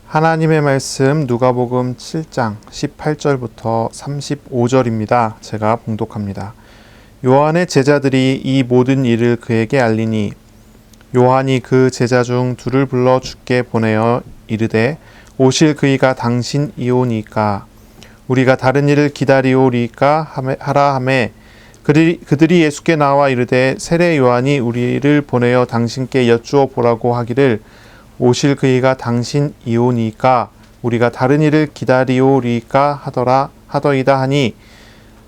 하나님의 말씀 누가복음 7장 18절부터 35절입니다. 제가 봉독합니다. 요한의 제자들이 이 모든 일을 그에게 알리니 요한이 그 제자 중 둘을 불러 주께 보내어 이르되 오실 그이가 당신이오니까 우리가 다른 일을 기다리오리까 하라 하매 그들이 예수께 나와 이르되 세례 요한이 우리를 보내어 당신께 여쭈어 보라고 하기를 오실 그이가 당신이오니까 우리가 다른 일을 기다리오리까 하더이다 하니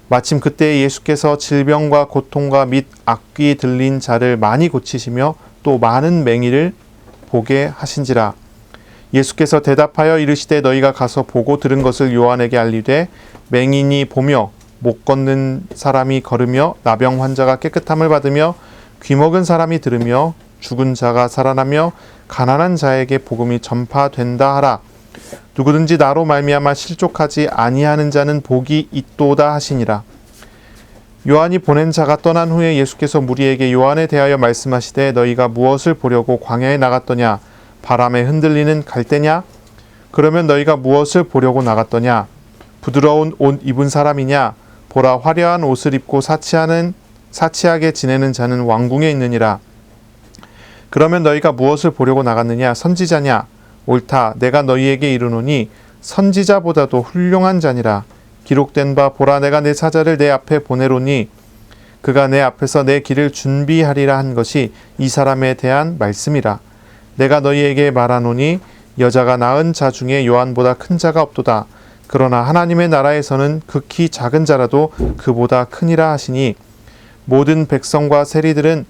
마침 그때 예수께서 질병과 고통과 및 악귀 들린 자를 많이 고치시며 또 많은 맹인을 보게 하신지라. 예수께서 대답하여 이르시되 너희가 가서 보고 들은 것을 요한에게 알리되 맹인이 보며 못 걷는 사람이 걸으며 나병 환자가 깨끗함을 받으며 귀먹은 사람이 들으며 죽은 자가 살아나며 가난한 자에게 복음이 전파된다 하라. 누구든지 나로 말미암아 실족하지 아니하는 자는 복이 있도다 하시니라. 요한이 보낸 자가 떠난 후에 예수께서 무리에게 요한에 대하여 말씀하시되 너희가 무엇을 보려고 광야에 나갔더냐? 바람에 흔들리는 갈대냐? 그러면 너희가 무엇을 보려고 나갔더냐? 부드러운 옷 입은 사람이냐? 보라, 화려한 옷을 입고 사치하게 지내는 자는 왕궁에 있느니라. 그러면 너희가 무엇을 보려고 나갔느냐? 선지자냐? 옳다. 내가 너희에게 이르노니 선지자보다도 훌륭한 자니라. 기록된 바 보라, 내가 내 사자를 내 앞에 보내로니 그가 내 앞에서 내 길을 준비하리라 한 것이 이 사람에 대한 말씀이라. 내가 너희에게 말하노니 여자가 낳은 자 중에 요한보다 큰 자가 없도다. 그러나 하나님의 나라에서는 극히 작은 자라도 그보다 크니라 하시니 모든 백성과 세리들은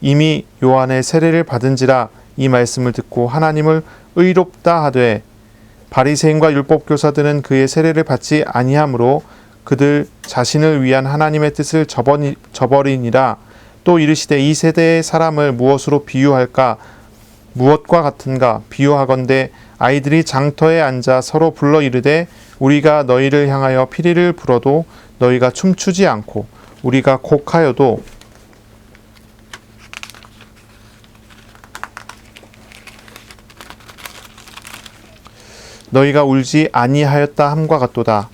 이미 요한의 세례를 받은지라. 이 말씀을 듣고 하나님을 의롭다 하되 바리새인과 율법교사들은 그의 세례를 받지 아니하므로 그들 자신을 위한 하나님의 뜻을 저버리니라. 또 이르시되 이 세대의 사람을 무엇으로 비유할까? 무엇과 같은가? 비유하건대 아이들이 장터에 앉아 서로 불러 이르되 우리가 너희를 향하여 피리를 불어도 너희가 춤추지 않고 우리가 곡하여도 너희가 울지 아니하였다 함과 같도다.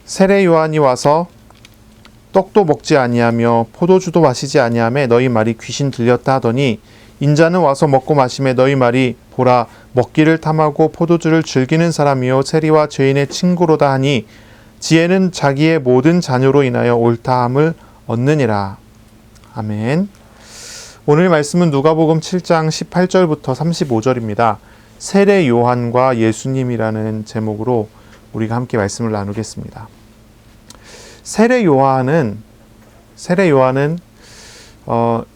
세례 요한이 와서 떡도 먹지 아니하며 포도주도 마시지 아니하며 너희 말이 귀신 들렸다 하더니 인자는 와서 먹고 마시며 너희 말이 보라, 먹기를 탐하고 포도주를 즐기는 사람이요 세리와 죄인의 친구로다 하니 지혜는 자기의 모든 자녀로 인하여 옳다함을 얻느니라. 아멘. 오늘 말씀은 누가복음 7장 18절부터 35절입니다. 세례 요한과 예수님이라는 제목으로 우리가 함께 말씀을 나누겠습니다. 세례 요한은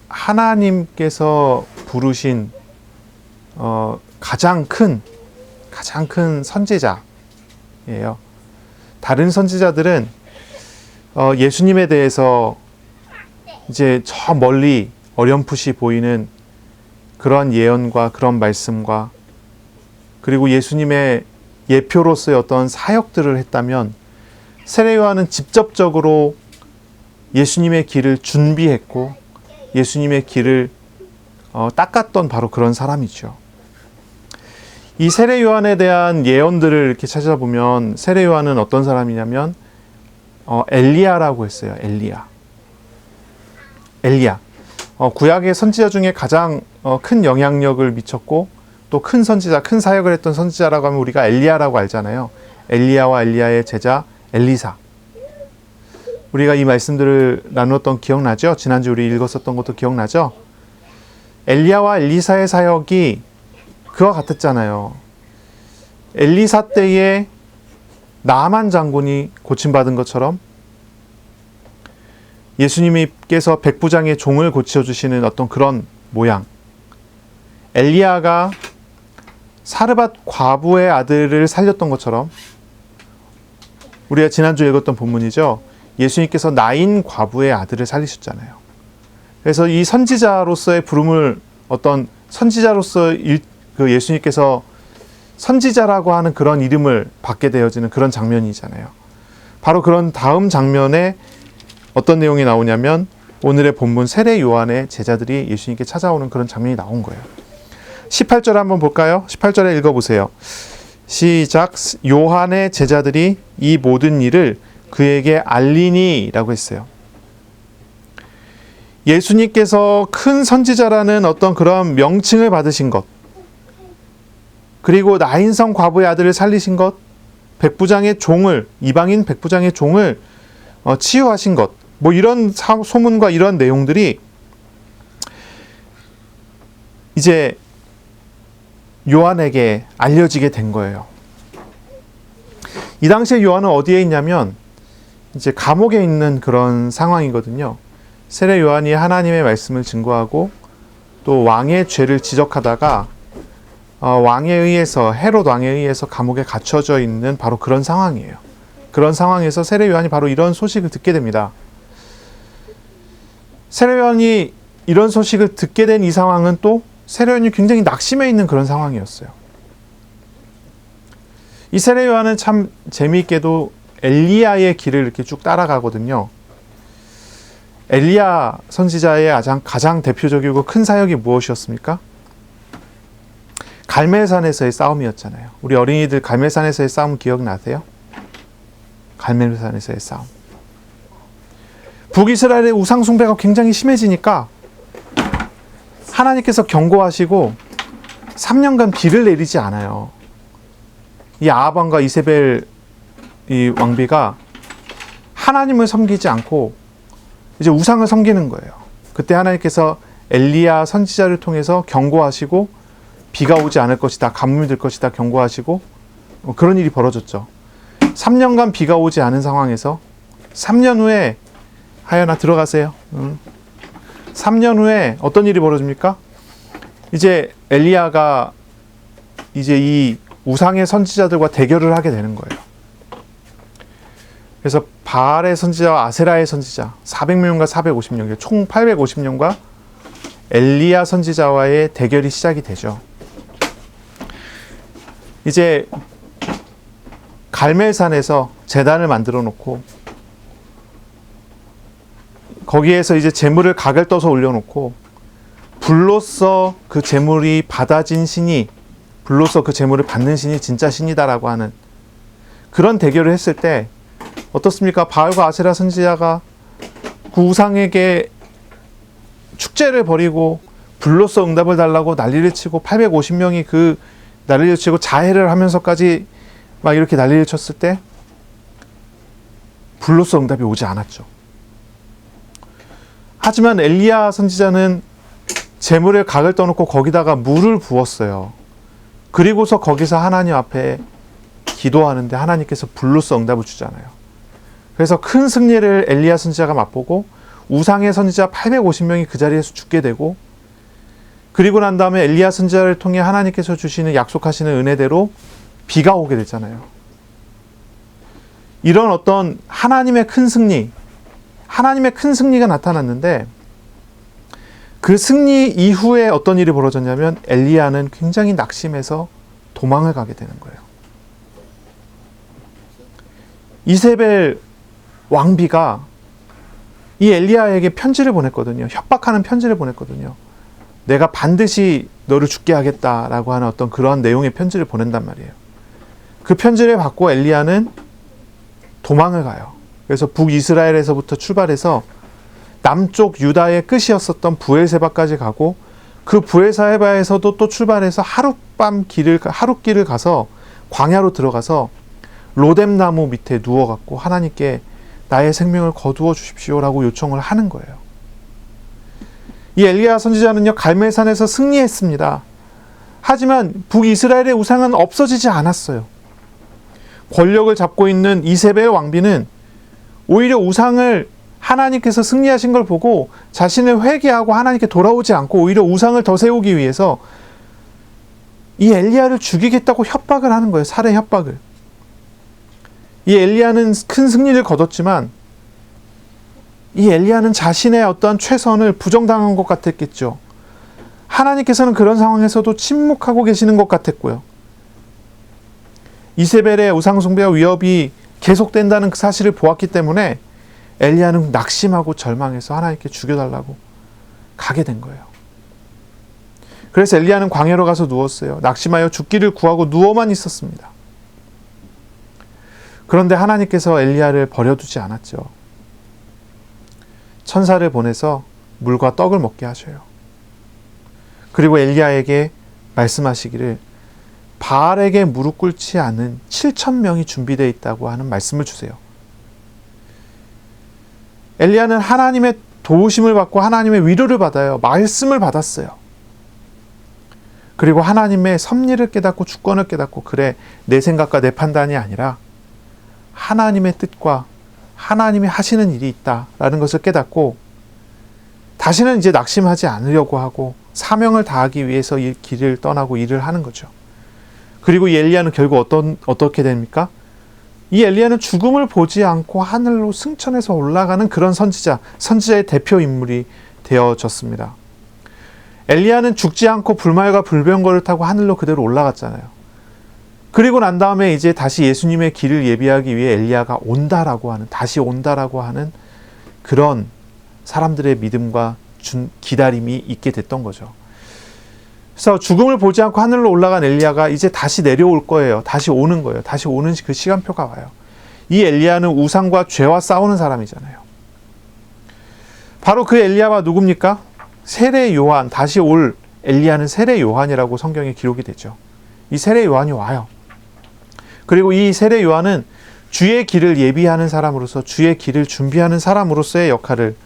하나님께서 부르신 가장 큰 선지자예요. 다른 선지자들은 예수님에 대해서 이제 저 멀리 어렴풋이 보이는 그런 예언과 그런 말씀과 그리고 예수님의 예표로서의 어떤 사역들을 했다면 세례 요한은 직접적으로 예수님의 길을 준비했고 예수님의 길을 닦았던 바로 그런 사람이죠. 이 세례 요한에 대한 예언들을 이렇게 찾아보면 세례 요한은 어떤 사람이냐면 엘리야라고 했어요. 엘리야. 구약의 선지자 중에 가장 큰 영향력을 미쳤고 또 큰 선지자, 큰 사역을 했던 선지자라고 하면 우리가 엘리야라고 알잖아요. 엘리야와 엘리야의 제자 엘리사. 우리가 이 말씀들을 나누었던 기억나죠? 지난주 우리 읽었었던 것도 기억나죠? 엘리야와 엘리사의 사역이 그와 같았잖아요. 엘리사 때에 나아만 장군이 고침받은 것처럼 예수님께서 백부장의 종을 고쳐주시는 어떤 그런 모양. 엘리야가 사르밧 과부의 아들을 살렸던 것처럼 우리가 지난주에 읽었던 본문이죠. 예수님께서 나인 과부의 아들을 살리셨잖아요. 그래서 이 선지자로서의 부름을 어떤 선지자로서 그 예수님께서 선지자라고 하는 그런 이름을 받게 되어지는 그런 장면이잖아요. 바로 그런 다음 장면에 어떤 내용이 나오냐면 오늘의 본문 세례 요한의 제자들이 예수님께 찾아오는 그런 장면이 나온 거예요. 18절 한번 볼까요? 18절에 읽어보세요. 시작. 요한의 제자들이 이 모든 일을 그에게 알리니 라고 했어요. 예수님께서 큰 선지자라는 어떤 그런 명칭을 받으신 것, 그리고 나인성 과부의 아들을 살리신 것, 백부장의 종을, 이방인 백부장의 종을 치유하신 것, 뭐 이런 소문과 이런 내용들이 이제 요한에게 알려지게 된 거예요. 이 당시에 요한은 어디에 있냐면 이제 감옥에 있는 그런 상황이거든요. 세례 요한이 하나님의 말씀을 증거하고 또 왕의 죄를 지적하다가 왕에 의해서, 헤롯 왕에 의해서 감옥에 갇혀져 있는 바로 그런 상황이에요. 그런 상황에서 세례 요한이 바로 이런 소식을 듣게 됩니다. 세례 요한이 이런 소식을 듣게 된 이 상황은 또 세례 요한이 굉장히 낙심해 있는 그런 상황이었어요. 이 세례 요한은 참 재미있게도 엘리야의 길을 이렇게 쭉 따라가거든요. 엘리야 선지자의 가장 대표적이고 큰 사역이 무엇이었습니까? 갈멜산에서의 싸움이었잖아요. 우리 어린이들 갈멜산에서의 싸움 기억나세요? 갈멜산에서의 싸움. 북이스라엘의 우상 숭배가 굉장히 심해지니까 하나님께서 경고하시고 3년간 비를 내리지 않아요. 이 아합왕과 이세벨 이 왕비가 하나님을 섬기지 않고 이제 우상을 섬기는 거예요. 그때 하나님께서 엘리야 선지자를 통해서 경고하시고 비가 오지 않을 것이다, 가뭄이 들 것이다 경고하시고 그런 일이 벌어졌죠. 3년간 비가 오지 않은 상황에서 3년 후에 하연아 들어가세요. 3년 후에 어떤 일이 벌어집니까? 이제 엘리야가 이제 이 우상의 선지자들과 대결을 하게 되는 거예요. 그래서 바알의 선지자와 아세라의 선지자 400명과 450명, 총 850명과 엘리야 선지자와의 대결이 시작이 되죠. 이제 갈멜산에서 제단을 만들어 놓고 거기에서 이제 제물을 각을 떠서 올려놓고 불로써 그 제물이 받아진 신이, 불로써 그 제물을 받는 신이 진짜 신이다라고 하는 그런 대결을 했을 때 어떻습니까? 바알과 아세라 선지자가 그 우상에게 축제를 벌이고 불로써 응답을 달라고 난리를 치고 850명이 그 난리를 치고 자해를 하면서까지 막 이렇게 난리를 쳤을 때 불로써 응답이 오지 않았죠. 하지만 엘리야 선지자는 제물에 각을 떠놓고 거기다가 물을 부었어요. 그리고서 거기서 하나님 앞에 기도하는데 하나님께서 불로써 응답을 주잖아요. 그래서 큰 승리를 엘리야 선지자가 맛보고 우상의 선지자 850명이 그 자리에서 죽게 되고, 그리고 난 다음에 엘리야 선지자를 통해 하나님께서 주시는 약속하시는 은혜대로 비가 오게 됐잖아요. 이런 어떤 하나님의 큰 승리가 나타났는데 그 승리 이후에 어떤 일이 벌어졌냐면 엘리야는 굉장히 낙심해서 도망을 가게 되는 거예요. 이세벨 왕비가 이 엘리야에게 편지를 보냈거든요. 협박하는 편지를 보냈거든요. 내가 반드시 너를 죽게 하겠다라고 하는 어떤 그러한 내용의 편지를 보낸단 말이에요. 그 편지를 받고 엘리야는 도망을 가요. 그래서 북이스라엘에서부터 출발해서 남쪽 유다의 끝이었었던 부엘세바까지 가고, 그 부엘세바에서도 또 출발해서 하룻길을 가서 광야로 들어가서 로뎀나무 밑에 누워갖고 하나님께 나의 생명을 거두어 주십시오라고 요청을 하는 거예요. 이 엘리야 선지자는요, 갈멜산에서 승리했습니다. 하지만 북이스라엘의 우상은 없어지지 않았어요. 권력을 잡고 있는 이세벨 왕비는 오히려 우상을, 하나님께서 승리하신 걸 보고 자신을 회개하고 하나님께 돌아오지 않고 오히려 우상을 더 세우기 위해서 이 엘리야를 죽이겠다고 협박을 하는 거예요. 살해 협박을. 이 엘리야는 큰 승리를 거뒀지만 이 엘리야는 자신의 어떠한 최선을 부정당한 것 같았겠죠. 하나님께서는 그런 상황에서도 침묵하고 계시는 것 같았고요. 이세벨의 우상숭배와 위협이 계속된다는 그 사실을 보았기 때문에 엘리야는 낙심하고 절망해서 하나님께 죽여달라고 가게 된 거예요. 그래서 엘리야는 광야로 가서 누웠어요. 낙심하여 죽기를 구하고 누워만 있었습니다. 그런데 하나님께서 엘리야를 버려두지 않았죠. 천사를 보내서 물과 떡을 먹게 하셔요. 그리고 엘리야에게 말씀하시기를 바알에게 무릎 꿇지 않은 7,000명이 준비되어 있다고 하는 말씀을 주세요. 엘리야는 하나님의 도우심을 받고 하나님의 위로를 받아요. 말씀을 받았어요. 그리고 하나님의 섭리를 깨닫고 주권을 깨닫고, 그래, 내 생각과 내 판단이 아니라 하나님의 뜻과 하나님이 하시는 일이 있다라는 것을 깨닫고 다시는 이제 낙심하지 않으려고 하고 사명을 다하기 위해서 이 길을 떠나고 일을 하는 거죠. 그리고 이 엘리야는 결국 어떻게 됩니까? 이 엘리야는 죽음을 보지 않고 하늘로 승천해서 올라가는 그런 선지자의 대표 인물이 되어졌습니다. 엘리야는 죽지 않고 불말과 불병거를 타고 하늘로 그대로 올라갔잖아요. 그리고 난 다음에 이제 다시 예수님의 길을 예비하기 위해 엘리야가 다시 온다라고 하는 그런 사람들의 믿음과 기다림이 있게 됐던 거죠. 그래서 죽음을 보지 않고 하늘로 올라간 엘리야가 이제 다시 내려올 거예요. 다시 오는 거예요. 다시 오는 그 시간표가 와요. 이 엘리야는 우상과 죄와 싸우는 사람이잖아요. 바로 그 엘리야가 누굽니까? 세례 요한, 다시 올 엘리야는 세례 요한이라고 성경에 기록이 되죠. 이 세례 요한이 와요. 그리고 이 세례 요한은 주의 길을 예비하는 사람으로서, 주의 길을 준비하는 사람으로서의 역할을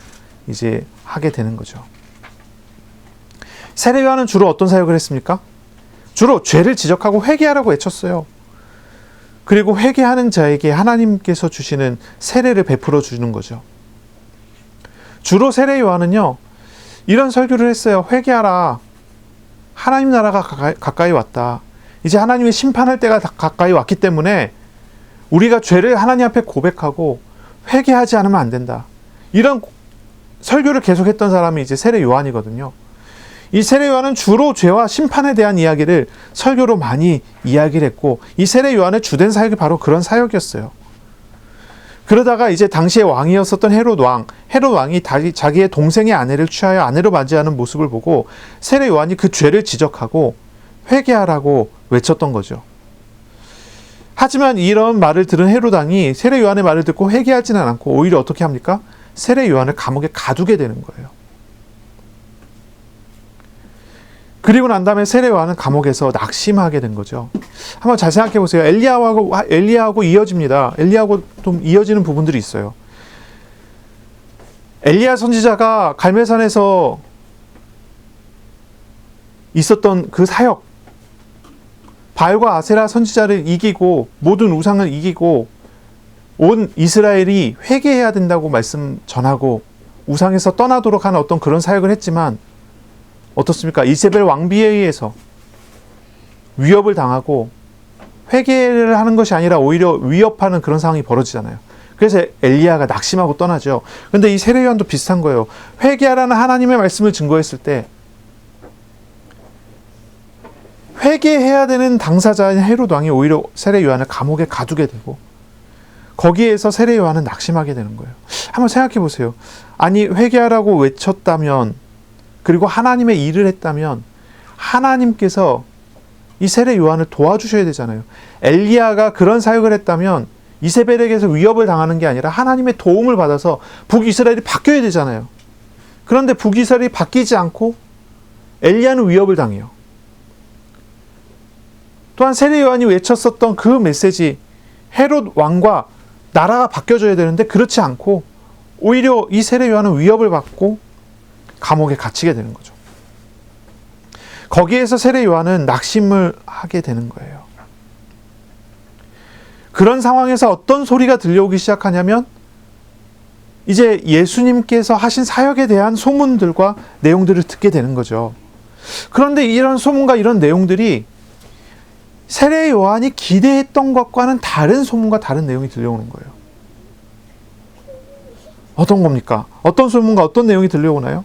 이제 하게 되는 거죠. 세례 요한은 주로 어떤 사역을 했습니까? 주로 죄를 지적하고 회개하라고 외쳤어요. 그리고 회개하는 자에게 하나님께서 주시는 세례를 베풀어 주는 거죠. 주로 세례 요한은요, 이런 설교를 했어요. 회개하라. 하나님 나라가 가까이 왔다. 이제 하나님의 심판할 때가 가까이 왔기 때문에 우리가 죄를 하나님 앞에 고백하고 회개하지 않으면 안 된다. 이런 설교를 계속했던 사람이 이제 세례 요한이거든요. 이 세례 요한은 주로 죄와 심판에 대한 이야기를 설교로 많이 이야기를 했고, 이 세례 요한의 주된 사역이 바로 그런 사역이었어요. 그러다가 이제 당시의 왕이었었던 헤롯 왕이 자기의 동생의 아내를 취하여 아내로 맞이하는 모습을 보고 세례 요한이 그 죄를 지적하고 회개하라고 외쳤던 거죠. 하지만 이런 말을 들은 헤롯 왕이 세례 요한의 말을 듣고 회개하지는 않고 오히려 어떻게 합니까? 세례 요한을 감옥에 가두게 되는 거예요. 그리고 난 다음에 세례 요한은 감옥에서 낙심하게 된 거죠. 한번 잘 생각해 보세요. 엘리야하고 이어집니다. 엘리야하고 좀 이어지는 부분들이 있어요. 엘리야 선지자가 갈멜산에서 있었던 그 사역, 바알과 아세라 선지자를 이기고 모든 우상을 이기고 온 이스라엘이 회개해야 된다고 말씀 전하고 우상에서 떠나도록 하는 어떤 그런 사역을 했지만 어떻습니까? 이세벨 왕비에 의해서 위협을 당하고 회개를 하는 것이 아니라 오히려 위협하는 그런 상황이 벌어지잖아요. 그래서 엘리야가 낙심하고 떠나죠. 그런데 이 세례 요한도 비슷한 거예요. 회개하라는 하나님의 말씀을 증거했을 때 회개해야 되는 당사자인 헤롯 왕이 오히려 세례 요한을 감옥에 가두게 되고 거기에서 세례 요한은 낙심하게 되는 거예요. 한번 생각해 보세요. 아니, 회개하라고 외쳤다면, 그리고 하나님의 일을 했다면 하나님께서 이 세례 요한을 도와주셔야 되잖아요. 엘리야가 그런 사역을 했다면 이세벨에게서 위협을 당하는 게 아니라 하나님의 도움을 받아서 북이스라엘이 바뀌어야 되잖아요. 그런데 북이스라엘이 바뀌지 않고 엘리야는 위협을 당해요. 또한 세례 요한이 외쳤었던 그 메시지, 헤롯 왕과 나라가 바뀌어져야 되는데 그렇지 않고 오히려 이 세례 요한은 위협을 받고 감옥에 갇히게 되는 거죠. 거기에서 세례 요한은 낙심을 하게 되는 거예요. 그런 상황에서 어떤 소리가 들려오기 시작하냐면 이제 예수님께서 하신 사역에 대한 소문들과 내용들을 듣게 되는 거죠. 그런데 이런 소문과 이런 내용들이 세례 요한이 기대했던 것과는 다른 소문과 다른 내용이 들려오는 거예요. 어떤 겁니까? 어떤 소문과 어떤 내용이 들려오나요?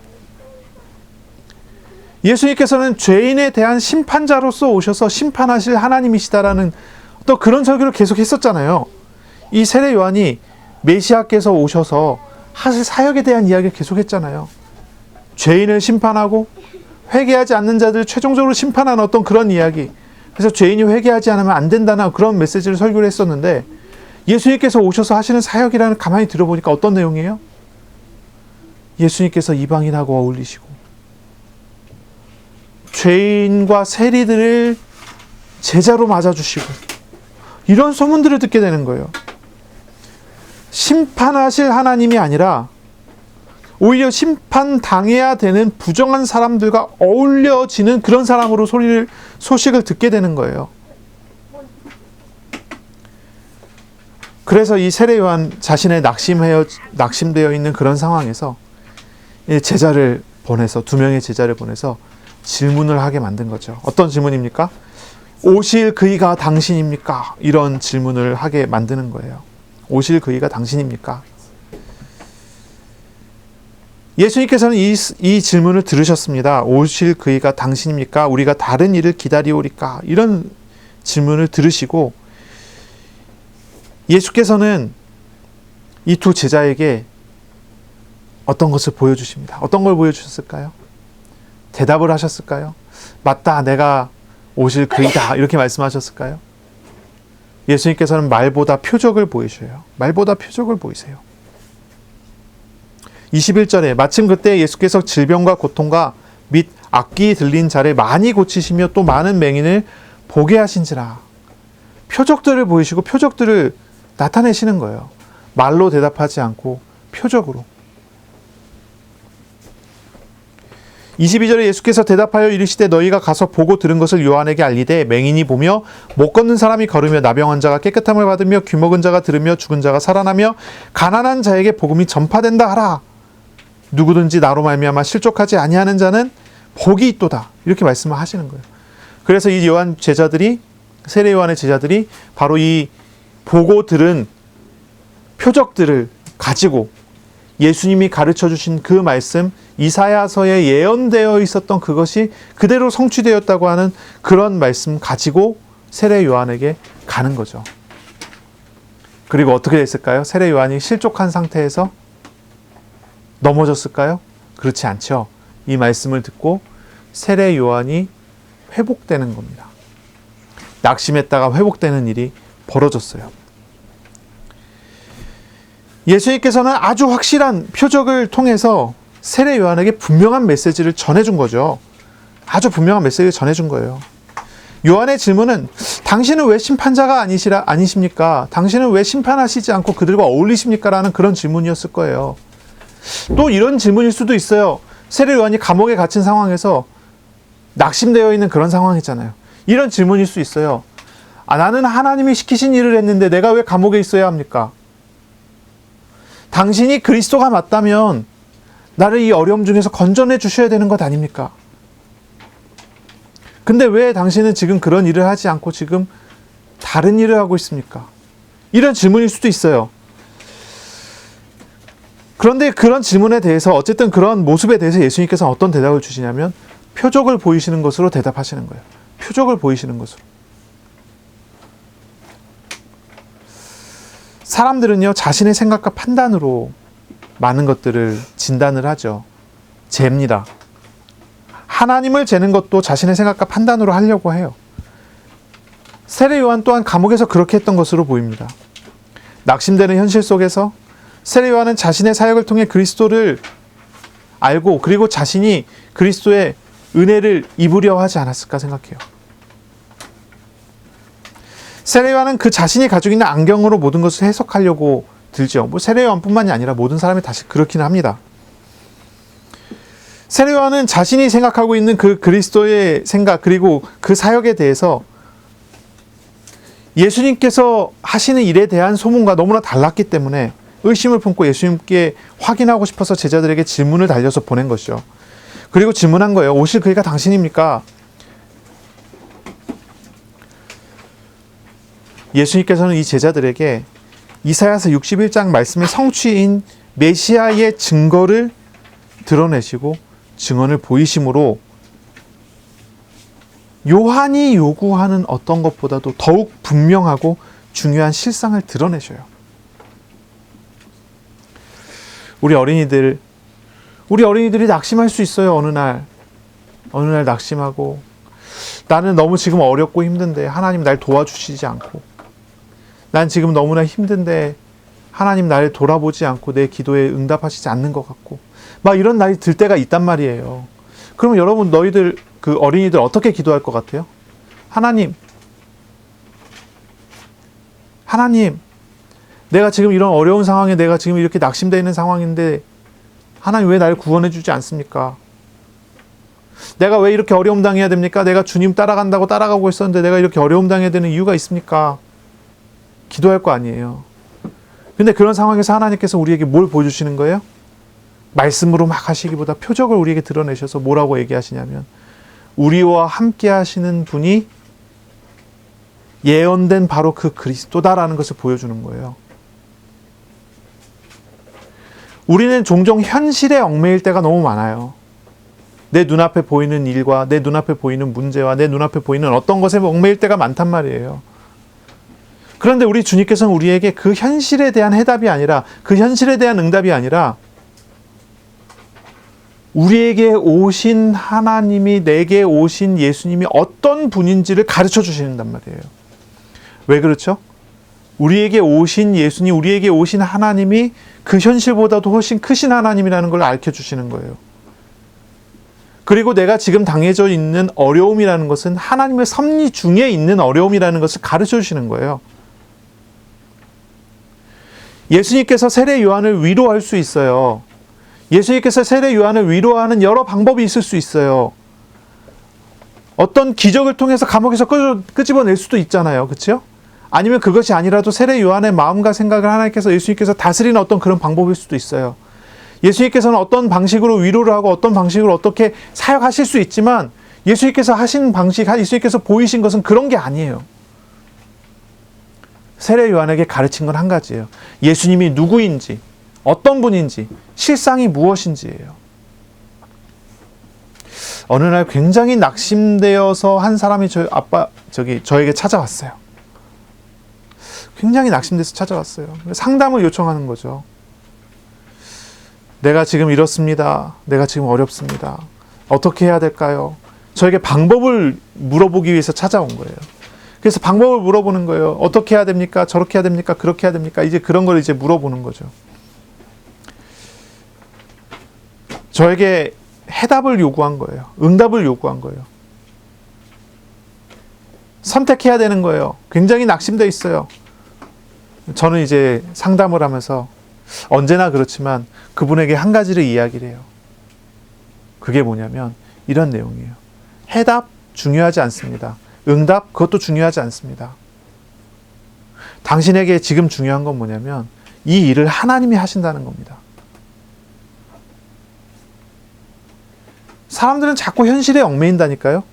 예수님께서는 죄인에 대한 심판자로서 오셔서 심판하실 하나님이시다라는 또 그런 설교를 계속 했었잖아요. 이 세례 요한이 메시아께서 오셔서 하실 사역에 대한 이야기를 계속 했잖아요. 죄인을 심판하고 회개하지 않는 자들 최종적으로 심판하는 어떤 그런 이야기. 그래서 죄인이 회개하지 않으면 안 된다는 그런 메시지를 설교를 했었는데, 예수님께서 오셔서 하시는 사역이라는 가만히 들어보니까 어떤 내용이에요? 예수님께서 이방인하고 어울리시고 죄인과 세리들을 제자로 맞아주시고, 이런 소문들을 듣게 되는 거예요. 심판하실 하나님이 아니라 오히려 심판당해야 되는 부정한 사람들과 어울려지는 그런 사람으로 소식을 듣게 되는 거예요. 그래서 이 세례 요한 자신의 낙심되어 있는 그런 상황에서 제자를 보내서, 2명의 제자를 보내서 질문을 하게 만든 거죠. 어떤 질문입니까? 오실 그이가 당신입니까? 이런 질문을 하게 만드는 거예요. 오실 그이가 당신입니까? 예수님께서는 이 질문을 들으셨습니다. 오실 그이가 당신입니까? 우리가 다른 일을 기다리오리까? 이런 질문을 들으시고 예수께서는 이 2 제자에게 어떤 것을 보여주십니다. 어떤 걸 보여주셨을까요? 대답을 하셨을까요? 맞다, 내가 오실 그이다, 이렇게 말씀하셨을까요? 예수님께서는 말보다 표적을 보이셔요. 말보다 표적을 보이세요. 21절에 마침 그때 예수께서 질병과 고통과 및 악기 들린 자를 많이 고치시며 또 많은 맹인을 보게 하신지라. 표적들을 보이시고 표적들을 나타내시는 거예요. 말로 대답하지 않고 표적으로. 22절에 예수께서 대답하여 이르시되 너희가 가서 보고 들은 것을 요한에게 알리되 맹인이 보며 못 걷는 사람이 걸으며 나병한 자가 깨끗함을 받으며 귀먹은 자가 들으며 죽은 자가 살아나며 가난한 자에게 복음이 전파된다 하라. 누구든지 나로 말미암아 실족하지 아니하는 자는 복이 있도다. 이렇게 말씀을 하시는 거예요. 그래서 이 요한 제자들이, 세례 요한의 제자들이 바로 이 보고 들은 표적들을 가지고 예수님이 가르쳐 주신 그 말씀, 이사야서에 예언되어 있었던 그것이 그대로 성취되었다고 하는 그런 말씀 가지고 세례 요한에게 가는 거죠. 그리고 어떻게 됐을까요? 세례 요한이 실족한 상태에서 넘어졌을까요? 그렇지 않죠. 이 말씀을 듣고 세례 요한이 회복되는 겁니다. 낙심했다가 회복되는 일이 벌어졌어요. 예수님께서는 아주 확실한 표적을 통해서 세례 요한에게 분명한 메시지를 전해준 거죠. 아주 분명한 메시지를 전해준 거예요. 요한의 질문은 당신은 왜 심판자가 아니십니까? 당신은 왜 심판하시지 않고 그들과 어울리십니까? 라는 그런 질문이었을 거예요. 또 이런 질문일 수도 있어요. 세례 요한이 감옥에 갇힌 상황에서 낙심되어 있는 그런 상황이잖아요. 이런 질문일 수 있어요. 나는 하나님이 시키신 일을 했는데 내가 왜 감옥에 있어야 합니까? 당신이 그리스도가 맞다면 나를 이 어려움 중에서 건져내 주셔야 되는 것 아닙니까? 근데 왜 당신은 지금 그런 일을 하지 않고 지금 다른 일을 하고 있습니까? 이런 질문일 수도 있어요. 그런데 그런 질문에 대해서, 어쨌든 그런 모습에 대해서 예수님께서는 어떤 대답을 주시냐면 표적을 보이시는 것으로 대답하시는 거예요. 표적을 보이시는 것으로. 사람들은요, 자신의 생각과 판단으로 많은 것들을 진단을 하죠. 잽니다. 하나님을 재는 것도 자신의 생각과 판단으로 하려고 해요. 세례 요한 또한 감옥에서 그렇게 했던 것으로 보입니다. 낙심되는 현실 속에서 세례 요한은 자신의 사역을 통해 그리스도를 알고, 그리고 자신이 그리스도의 은혜를 입으려 하지 않았을까 생각해요. 세례 요한은 그 자신이 가지고 있는 안경으로 모든 것을 해석하려고 들죠. 세례 요한뿐만이 아니라 모든 사람이 다시 그렇기는 합니다. 세례 요한은 자신이 생각하고 있는 그 그리스도의 생각, 그리고 그 사역에 대해서 예수님께서 하시는 일에 대한 소문과 너무나 달랐기 때문에 의심을 품고 예수님께 확인하고 싶어서 제자들에게 질문을 달려서 보낸 것이죠. 그리고 질문한 거예요. 오실 그이가 당신입니까? 예수님께서는 이 제자들에게 이사야서 61장 말씀의 성취인 메시아의 증거를 드러내시고 증언을 보이심으로 요한이 요구하는 어떤 것보다도 더욱 분명하고 중요한 실상을 드러내셔요. 우리 어린이들이 낙심할 수 있어요. 어느 날 어느 날 낙심하고 나는 너무 지금 어렵고 힘든데 하나님 날 도와주시지 않고, 난 지금 너무나 힘든데 하나님 나를 돌아보지 않고 내 기도에 응답하시지 않는 것 같고, 막 이런 날이 들 때가 있단 말이에요. 그러면 여러분, 너희들 그 어린이들 어떻게 기도할 것 같아요? 하나님, 내가 지금 이런 어려운 상황에, 내가 지금 이렇게 낙심되어 있는 상황인데 하나님 왜 나를 구원해 주지 않습니까? 내가 왜 이렇게 어려움 당해야 됩니까? 내가 주님 따라간다고 따라가고 있었는데 내가 이렇게 어려움 당해야 되는 이유가 있습니까? 기도할 거 아니에요. 근데 그런 상황에서 하나님께서 우리에게 뭘 보여주시는 거예요? 말씀으로 막 하시기보다 표적을 우리에게 드러내셔서 뭐라고 얘기하시냐면, 우리와 함께 하시는 분이 예언된 바로 그 그리스도다라는 것을 보여주는 거예요. 우리는 종종 현실에 얽매일 때가 너무 많아요. 내 눈앞에 보이는 일과 내 눈앞에 보이는 문제와 내 눈앞에 보이는 어떤 것에 얽매일 때가 많단 말이에요. 그런데 우리 주님께서는 우리에게 그 현실에 대한 해답이 아니라, 그 현실에 대한 응답이 아니라, 우리에게 오신 하나님이, 내게 오신 예수님이 어떤 분인지를 가르쳐 주신단 말이에요. 왜 그렇죠? 우리에게 오신 예수님, 우리에게 오신 하나님이 그 현실보다도 훨씬 크신 하나님이라는 걸 알려 주시는 거예요. 그리고 내가 지금 당해져 있는 어려움이라는 것은 하나님의 섭리 중에 있는 어려움이라는 것을 가르쳐 주시는 거예요. 예수님께서 세례 요한을 위로할 수 있어요. 예수님께서 세례 요한을 위로하는 여러 방법이 있을 수 있어요. 어떤 기적을 통해서 감옥에서 끄집어낼 수도 있잖아요. 그렇죠? 아니면 그것이 아니라도 세례 요한의 마음과 생각을 하나님께서, 예수님께서 다스리는 어떤 그런 방법일 수도 있어요. 예수님께서는 어떤 방식으로 위로를 하고 어떤 방식으로 어떻게 사역하실 수 있지만, 예수님께서 하신 방식, 예수님께서 보이신 것은 그런 게 아니에요. 세례 요한에게 가르친 건 한 가지예요. 예수님이 누구인지, 어떤 분인지, 실상이 무엇인지예요. 어느 날 굉장히 낙심되어서 한 사람이 저에게 찾아왔어요. 굉장히 낙심돼서 찾아왔어요. 상담을 요청하는 거죠. 내가 지금 이렇습니다. 내가 지금 어렵습니다. 어떻게 해야 될까요? 저에게 방법을 물어보기 위해서 찾아온 거예요. 그래서 방법을 물어보는 거예요. 어떻게 해야 됩니까? 저렇게 해야 됩니까? 그렇게 해야 됩니까? 이제 그런 걸 이제 물어보는 거죠. 저에게 해답을 요구한 거예요. 응답을 요구한 거예요. 선택해야 되는 거예요. 굉장히 낙심돼 있어요. 저는 이제 상담을 하면서 언제나 그렇지만 그분에게 한 가지를 이야기를 해요. 그게 뭐냐면 이런 내용이에요. 해답 중요하지 않습니다. 응답 그것도 중요하지 않습니다. 당신에게 지금 중요한 건 뭐냐면 이 일을 하나님이 하신다는 겁니다. 사람들은 자꾸 현실에 얽매인다니까요.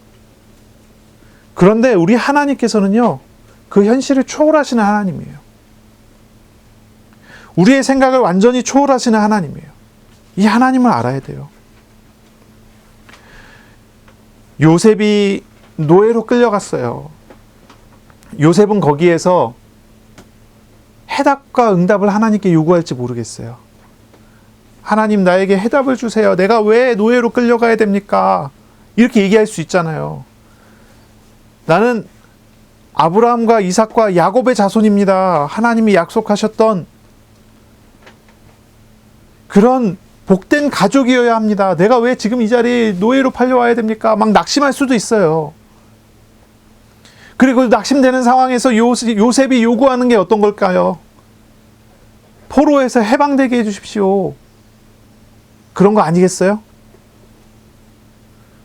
그런데 우리 하나님께서는요, 그 현실을 초월하시는 하나님이에요. 우리의 생각을 완전히 초월하시는 하나님이에요. 이 하나님을 알아야 돼요. 요셉이 노예로 끌려갔어요. 요셉은 거기에서 해답과 응답을 하나님께 요구할지 모르겠어요. 하나님 나에게 해답을 주세요. 내가 왜 노예로 끌려가야 됩니까? 이렇게 얘기할 수 있잖아요. 나는 아브라함과 이삭과 야곱의 자손입니다. 하나님이 약속하셨던 그런 복된 가족이어야 합니다. 내가 왜 지금 이 자리에 노예로 팔려와야 됩니까? 막 낙심할 수도 있어요. 그리고 낙심되는 상황에서 요셉이 요구하는 게 어떤 걸까요? 포로에서 해방되게 해주십시오. 그런 거 아니겠어요?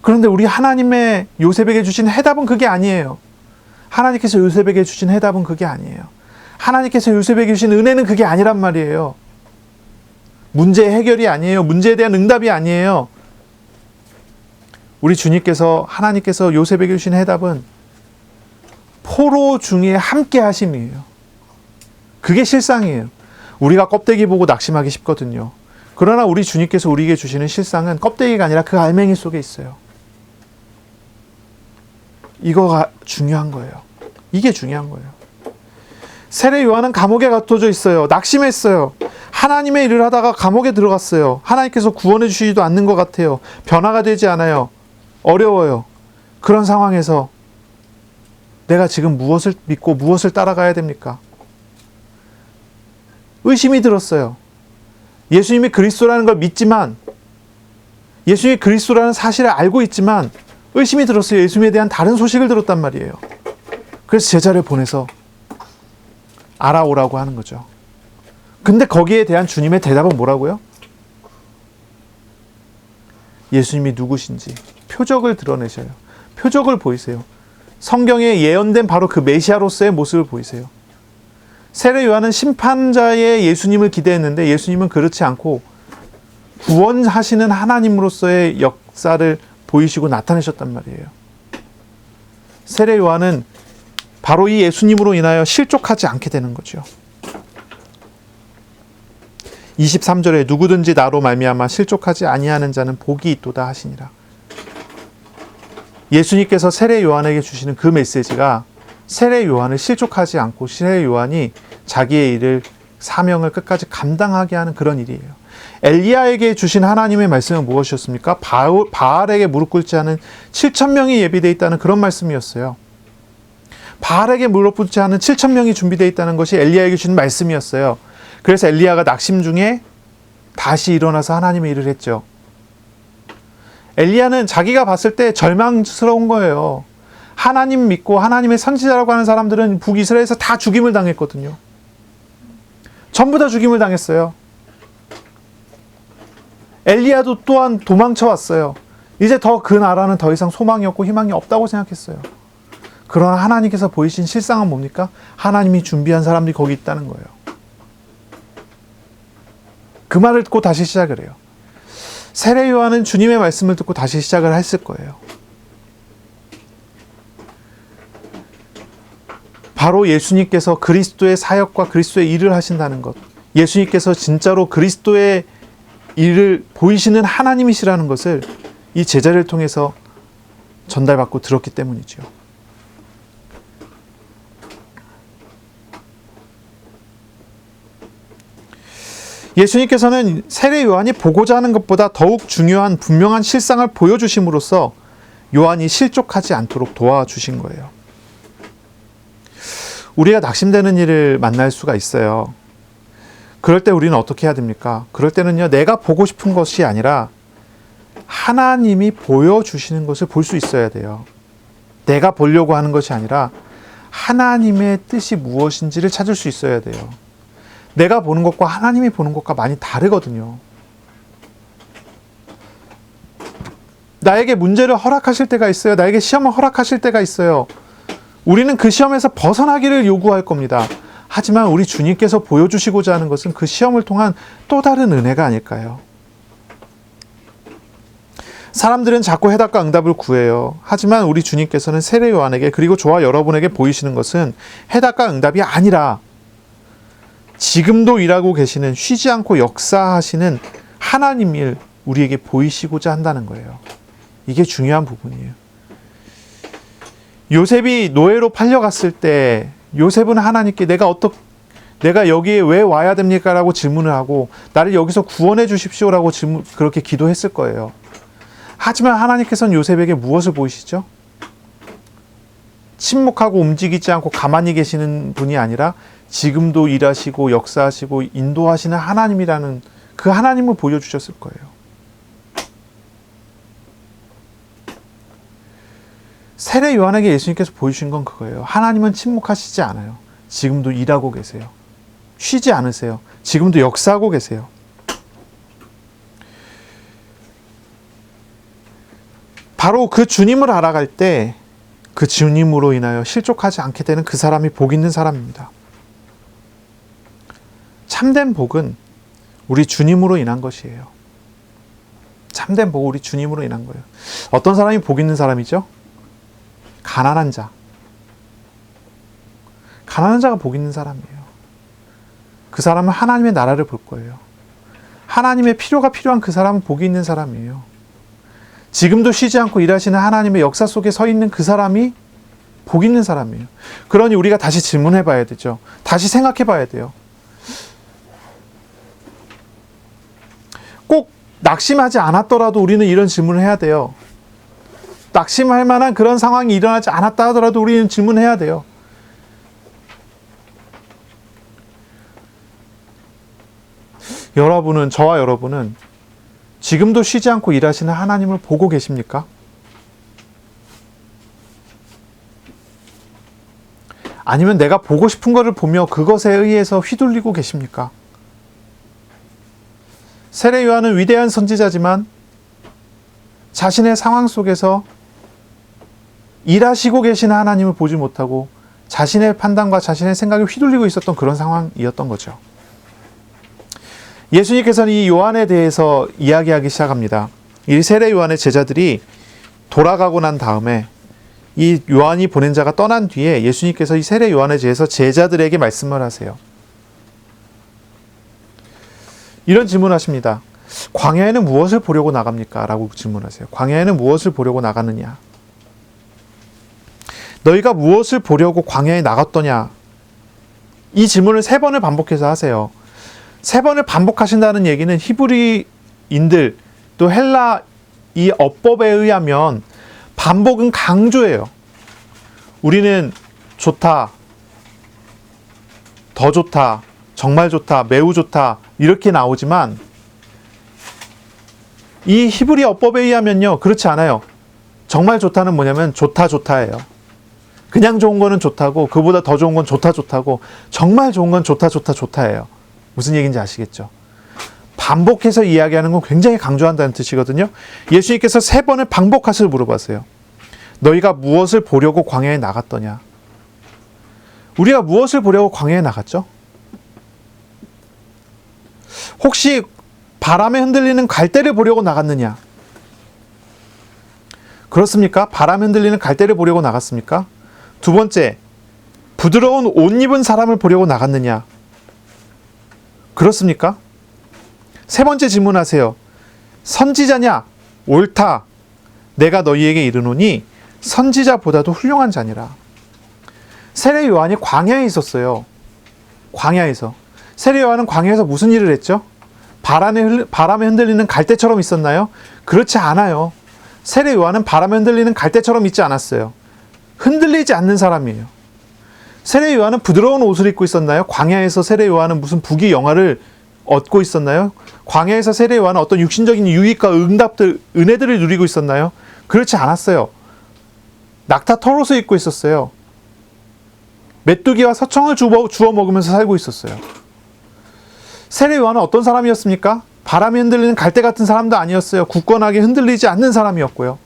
그런데 우리 하나님의 요셉에게 주신 해답은 그게 아니에요. 하나님께서 요셉에게 주신 해답은 그게 아니에요. 하나님께서 요셉에게 주신 은혜는 그게 아니란 말이에요. 문제의 해결이 아니에요. 문제에 대한 응답이 아니에요. 우리 주님께서, 하나님께서 요셉에게 주신 해답은 포로 중에 함께 하심이에요. 그게 실상이에요. 우리가 껍데기 보고 낙심하기 쉽거든요. 그러나 우리 주님께서 우리에게 주시는 실상은 껍데기가 아니라 그 알맹이 속에 있어요. 이거가 중요한 거예요. 이게 중요한 거예요. 세례 요한은 감옥에 가둬져 있어요. 낙심했어요. 하나님의 일을 하다가 감옥에 들어갔어요. 하나님께서 구원해 주시지도 않는 것 같아요. 변화가 되지 않아요. 어려워요. 그런 상황에서 내가 지금 무엇을 믿고 무엇을 따라가야 됩니까? 의심이 들었어요. 예수님이 그리스도라는 걸 믿지만, 예수님이 그리스도라는 사실을 알고 있지만 의심이 들었어요. 예수님에 대한 다른 소식을 들었단 말이에요. 그래서 제자를 보내서 알아오라고 하는 거죠. 근데 거기에 대한 주님의 대답은 뭐라고요? 예수님이 누구신지 표적을 드러내셔요. 표적을 보이세요. 성경에 예언된 바로 그 메시아로서의 모습을 보이세요. 세례 요한은 심판자의 예수님을 기대했는데 예수님은 그렇지 않고 구원하시는 하나님으로서의 역사를 보이시고 나타내셨단 말이에요. 세례 요한은 바로 이 예수님으로 인하여 실족하지 않게 되는 거죠. 23절에 누구든지 나로 말미암아 실족하지 아니하는 자는 복이 있도다 하시니라. 예수님께서 세례 요한에게 주시는 그 메시지가 세례 요한을 실족하지 않고 세례 요한이 자기의 일을, 사명을 끝까지 감당하게 하는 그런 일이에요. 엘리야에게 주신 하나님의 말씀은 무엇이었습니까? 바알에게 무릎 꿇지 않은 7,000명이 예비되어 있다는 그런 말씀이었어요. 바알에게 무릎 꿇지 않은 7,000명이 준비되어 있다는 것이 엘리야에게 주신 말씀이었어요. 그래서 엘리야가 낙심 중에 다시 일어나서 하나님의 일을 했죠. 엘리야는 자기가 봤을 때 절망스러운 거예요. 하나님 믿고 하나님의 선지자라고 하는 사람들은 북이스라엘에서 다 죽임을 당했거든요. 전부 다 죽임을 당했어요. 엘리야도 또한 도망쳐 왔어요. 이제 더 그 나라는 더 이상 소망이 없고 희망이 없다고 생각했어요. 그러나 하나님께서 보이신 실상은 뭡니까? 하나님이 준비한 사람들이 거기 있다는 거예요. 그 말을 듣고 다시 시작을 해요. 세례 요한은 주님의 말씀을 듣고 다시 시작을 했을 거예요. 바로 예수님께서 그리스도의 사역과 그리스도의 일을 하신다는 것, 예수님께서 진짜로 그리스도의 일을 보이시는 하나님이시라는 것을 이 제자를 통해서 전달받고 들었기 때문이죠. 예수님께서는 세례 요한이 보고자 하는 것보다 더욱 중요한 분명한 실상을 보여주심으로써 요한이 실족하지 않도록 도와주신 거예요. 우리가 낙심되는 일을 만날 수가 있어요. 그럴 때 우리는 어떻게 해야 됩니까? 그럴 때는요, 내가 보고 싶은 것이 아니라 하나님이 보여주시는 것을 볼 수 있어야 돼요. 내가 보려고 하는 것이 아니라 하나님의 뜻이 무엇인지를 찾을 수 있어야 돼요. 내가 보는 것과 하나님이 보는 것과 많이 다르거든요. 나에게 문제를 허락하실 때가 있어요. 나에게 시험을 허락하실 때가 있어요. 우리는 그 시험에서 벗어나기를 요구할 겁니다. 하지만 우리 주님께서 보여주시고자 하는 것은 그 시험을 통한 또 다른 은혜가 아닐까요? 사람들은 자꾸 해답과 응답을 구해요. 하지만 우리 주님께서는 세례 요한에게, 그리고 저와 여러분에게 보이시는 것은 해답과 응답이 아니라 지금도 일하고 계시는, 쉬지 않고 역사하시는 하나님을 우리에게 보이시고자 한다는 거예요. 이게 중요한 부분이에요. 요셉이 노예로 팔려갔을 때 요셉은 하나님께 내가 여기에 왜 와야 됩니까? 라고 질문을 하고, 나를 여기서 구원해 주십시오라고 그렇게 기도했을 거예요. 하지만 하나님께서는 요셉에게 무엇을 보이시죠? 침묵하고 움직이지 않고 가만히 계시는 분이 아니라 지금도 일하시고 역사하시고 인도하시는 하나님이라는 그 하나님을 보여주셨을 거예요. 세례 요한에게 예수님께서 보여주신 건 그거예요. 하나님은 침묵하시지 않아요. 지금도 일하고 계세요. 쉬지 않으세요. 지금도 역사하고 계세요. 바로 그 주님을 알아갈 때 그 주님으로 인하여 실족하지 않게 되는 그 사람이 복 있는 사람입니다. 참된 복은 우리 주님으로 인한 것이에요. 참된 복은 우리 주님으로 인한 거예요. 어떤 사람이 복 있는 사람이죠? 가난한 자. 가난한 자가 복 있는 사람이에요. 그 사람은 하나님의 나라를 볼 거예요. 하나님의 필요가 필요한 그 사람은 복이 있는 사람이에요. 지금도 쉬지 않고 일하시는 하나님의 역사 속에 서 있는 그 사람이 복 있는 사람이에요. 그러니 우리가 다시 질문해 봐야 되죠. 다시 생각해 봐야 돼요. 꼭 낙심하지 않았더라도 우리는 이런 질문을 해야 돼요. 낙심할 만한 그런 상황이 일어나지 않았다 하더라도 우리는 질문해야 돼요. 저와 여러분은 지금도 쉬지 않고 일하시는 하나님을 보고 계십니까? 아니면 내가 보고 싶은 것을 보며 그것에 의해서 휘둘리고 계십니까? 세례 요한은 위대한 선지자지만 자신의 상황 속에서 일하시고 계시는 하나님을 보지 못하고 자신의 판단과 자신의 생각에 휘둘리고 있었던 그런 상황이었던 거죠. 예수님께서는 이 요한에 대해서 이야기하기 시작합니다. 이 세례 요한의 제자들이 돌아가고 난 다음에 이 요한이 보낸 자가 떠난 뒤에 예수님께서 이 세례 요한에 대해서 제자들에게 말씀을 하세요. 이런 질문을 하십니다. 광야에는 무엇을 보려고 나갑니까? 라고 질문하세요. 광야에는 무엇을 보려고 나갔느냐? 너희가 무엇을 보려고 광야에 나갔더냐? 이 질문을 3번을 반복해서 하세요. 3번을 반복하신다는 얘기는 히브리인들 또 헬라 이 어법에 의하면 반복은 강조예요. 우리는 좋다, 더 좋다, 정말 좋다, 매우 좋다 이렇게 나오지만 이 히브리 어법에 의하면요 그렇지 않아요. 정말 좋다는 뭐냐면 좋다 좋다예요. 그냥 좋은 거는 좋다고 그보다 더 좋은 건 좋다 좋다고 정말 좋은 건 좋다 좋다 좋다예요. 무슨 얘기인지 아시겠죠? 반복해서 이야기하는 건 굉장히 강조한다는 뜻이거든요. 예수님께서 3번을 반복하셔서 물어봤어요. 너희가 무엇을 보려고 광야에 나갔더냐? 우리가 무엇을 보려고 광야에 나갔죠? 혹시 바람에 흔들리는 갈대를 보려고 나갔느냐? 그렇습니까? 바람에 흔들리는 갈대를 보려고 나갔습니까? 2번째, 부드러운 옷 입은 사람을 보려고 나갔느냐? 그렇습니까? 3번째 질문하세요. 선지자냐? 옳다. 내가 너희에게 이르노니 선지자보다도 훌륭한 자니라. 세례 요한이 광야에 있었어요. 광야에서. 세례 요한은 광야에서 무슨 일을 했죠? 바람에 흔들리는 갈대처럼 있었나요? 그렇지 않아요. 세례 요한은 바람에 흔들리는 갈대처럼 있지 않았어요. 흔들리지 않는 사람이에요. 세례 요한은 부드러운 옷을 입고 있었나요? 광야에서 세례 요한은 무슨 부귀 영화를 얻고 있었나요? 광야에서 세례 요한은 어떤 육신적인 유익과 응답들, 은혜들을 누리고 있었나요? 그렇지 않았어요. 낙타 털옷을 입고 있었어요. 메뚜기와 서청을 주워 먹으면서 살고 있었어요. 세례 요한은 어떤 사람이었습니까? 바람에 흔들리는 갈대 같은 사람도 아니었어요. 굳건하게 흔들리지 않는 사람이었고요.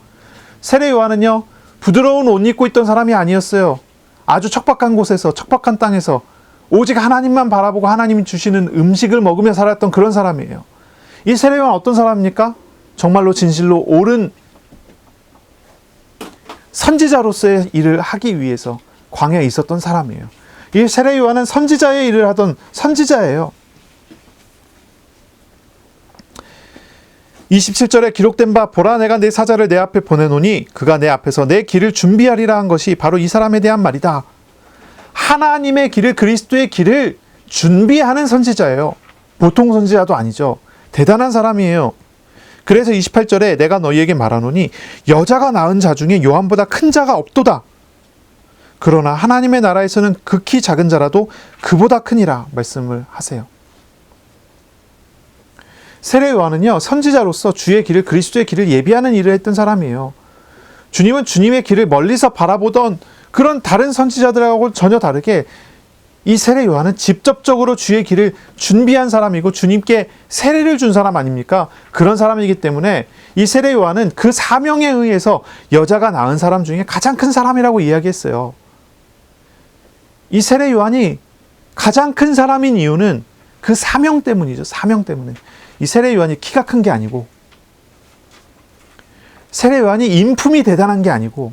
세례 요한은요, 부드러운 옷 입고 있던 사람이 아니었어요. 아주 척박한 곳에서, 척박한 땅에서 오직 하나님만 바라보고 하나님이 주시는 음식을 먹으며 살았던 그런 사람이에요. 이 세례 요한은 어떤 사람입니까? 정말로 진실로 옳은 선지자로서의 일을 하기 위해서 광야에 있었던 사람이에요. 이 세례 요한은 선지자의 일을 하던 선지자예요. 27절에 기록된 바 보라 내가 내 사자를 내 앞에 보내노니 그가 내 앞에서 내 길을 준비하리라 한 것이 바로 이 사람에 대한 말이다. 하나님의 길을, 그리스도의 길을 준비하는 선지자예요. 보통 선지자도 아니죠. 대단한 사람이에요. 그래서 28절에 내가 너희에게 말하노니 여자가 낳은 자 중에 요한보다 큰 자가 없도다. 그러나 하나님의 나라에서는 극히 작은 자라도 그보다 크니라 말씀을 하세요. 세례 요한은요, 선지자로서 주의 길을, 그리스도의 길을 예비하는 일을 했던 사람이에요. 주님은 주님의 길을 멀리서 바라보던 그런 다른 선지자들하고 전혀 다르게 이 세례 요한은 직접적으로 주의 길을 준비한 사람이고 주님께 세례를 준 사람 아닙니까? 그런 사람이기 때문에 이 세례 요한은 그 사명에 의해서 여자가 낳은 사람 중에 가장 큰 사람이라고 이야기했어요. 이 세례 요한이 가장 큰 사람인 이유는 그 사명 때문이죠. 사명 때문에. 이 세례 요한이 키가 큰 게 아니고, 세례 요한이 인품이 대단한 게 아니고,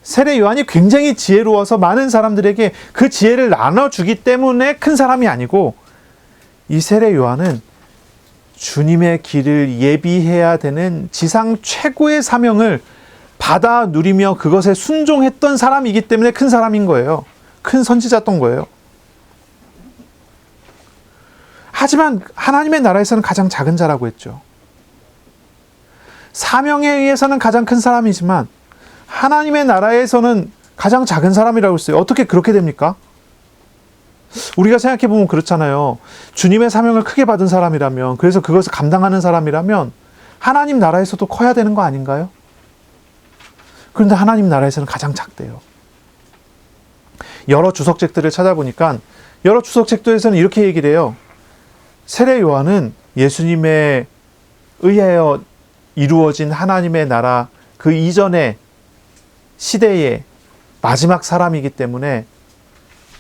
세례 요한이 굉장히 지혜로워서 많은 사람들에게 그 지혜를 나눠주기 때문에 큰 사람이 아니고, 이 세례 요한은 주님의 길을 예비해야 되는 지상 최고의 사명을 받아 누리며 그것에 순종했던 사람이기 때문에 큰 사람인 거예요. 큰 선지자였던 거예요. 하지만 하나님의 나라에서는 가장 작은 자라고 했죠. 사명에 의해서는 가장 큰 사람이지만 하나님의 나라에서는 가장 작은 사람이라고 했어요. 어떻게 그렇게 됩니까? 우리가 생각해 보면 그렇잖아요. 주님의 사명을 크게 받은 사람이라면, 그래서 그것을 감당하는 사람이라면 하나님 나라에서도 커야 되는 거 아닌가요? 그런데 하나님 나라에서는 가장 작대요. 여러 주석책들을 찾아보니까 여러 주석책들에서는 이렇게 얘기를 해요. 세례 요한은 예수님에 의하여 이루어진 하나님의 나라 그 이전의 시대의 마지막 사람이기 때문에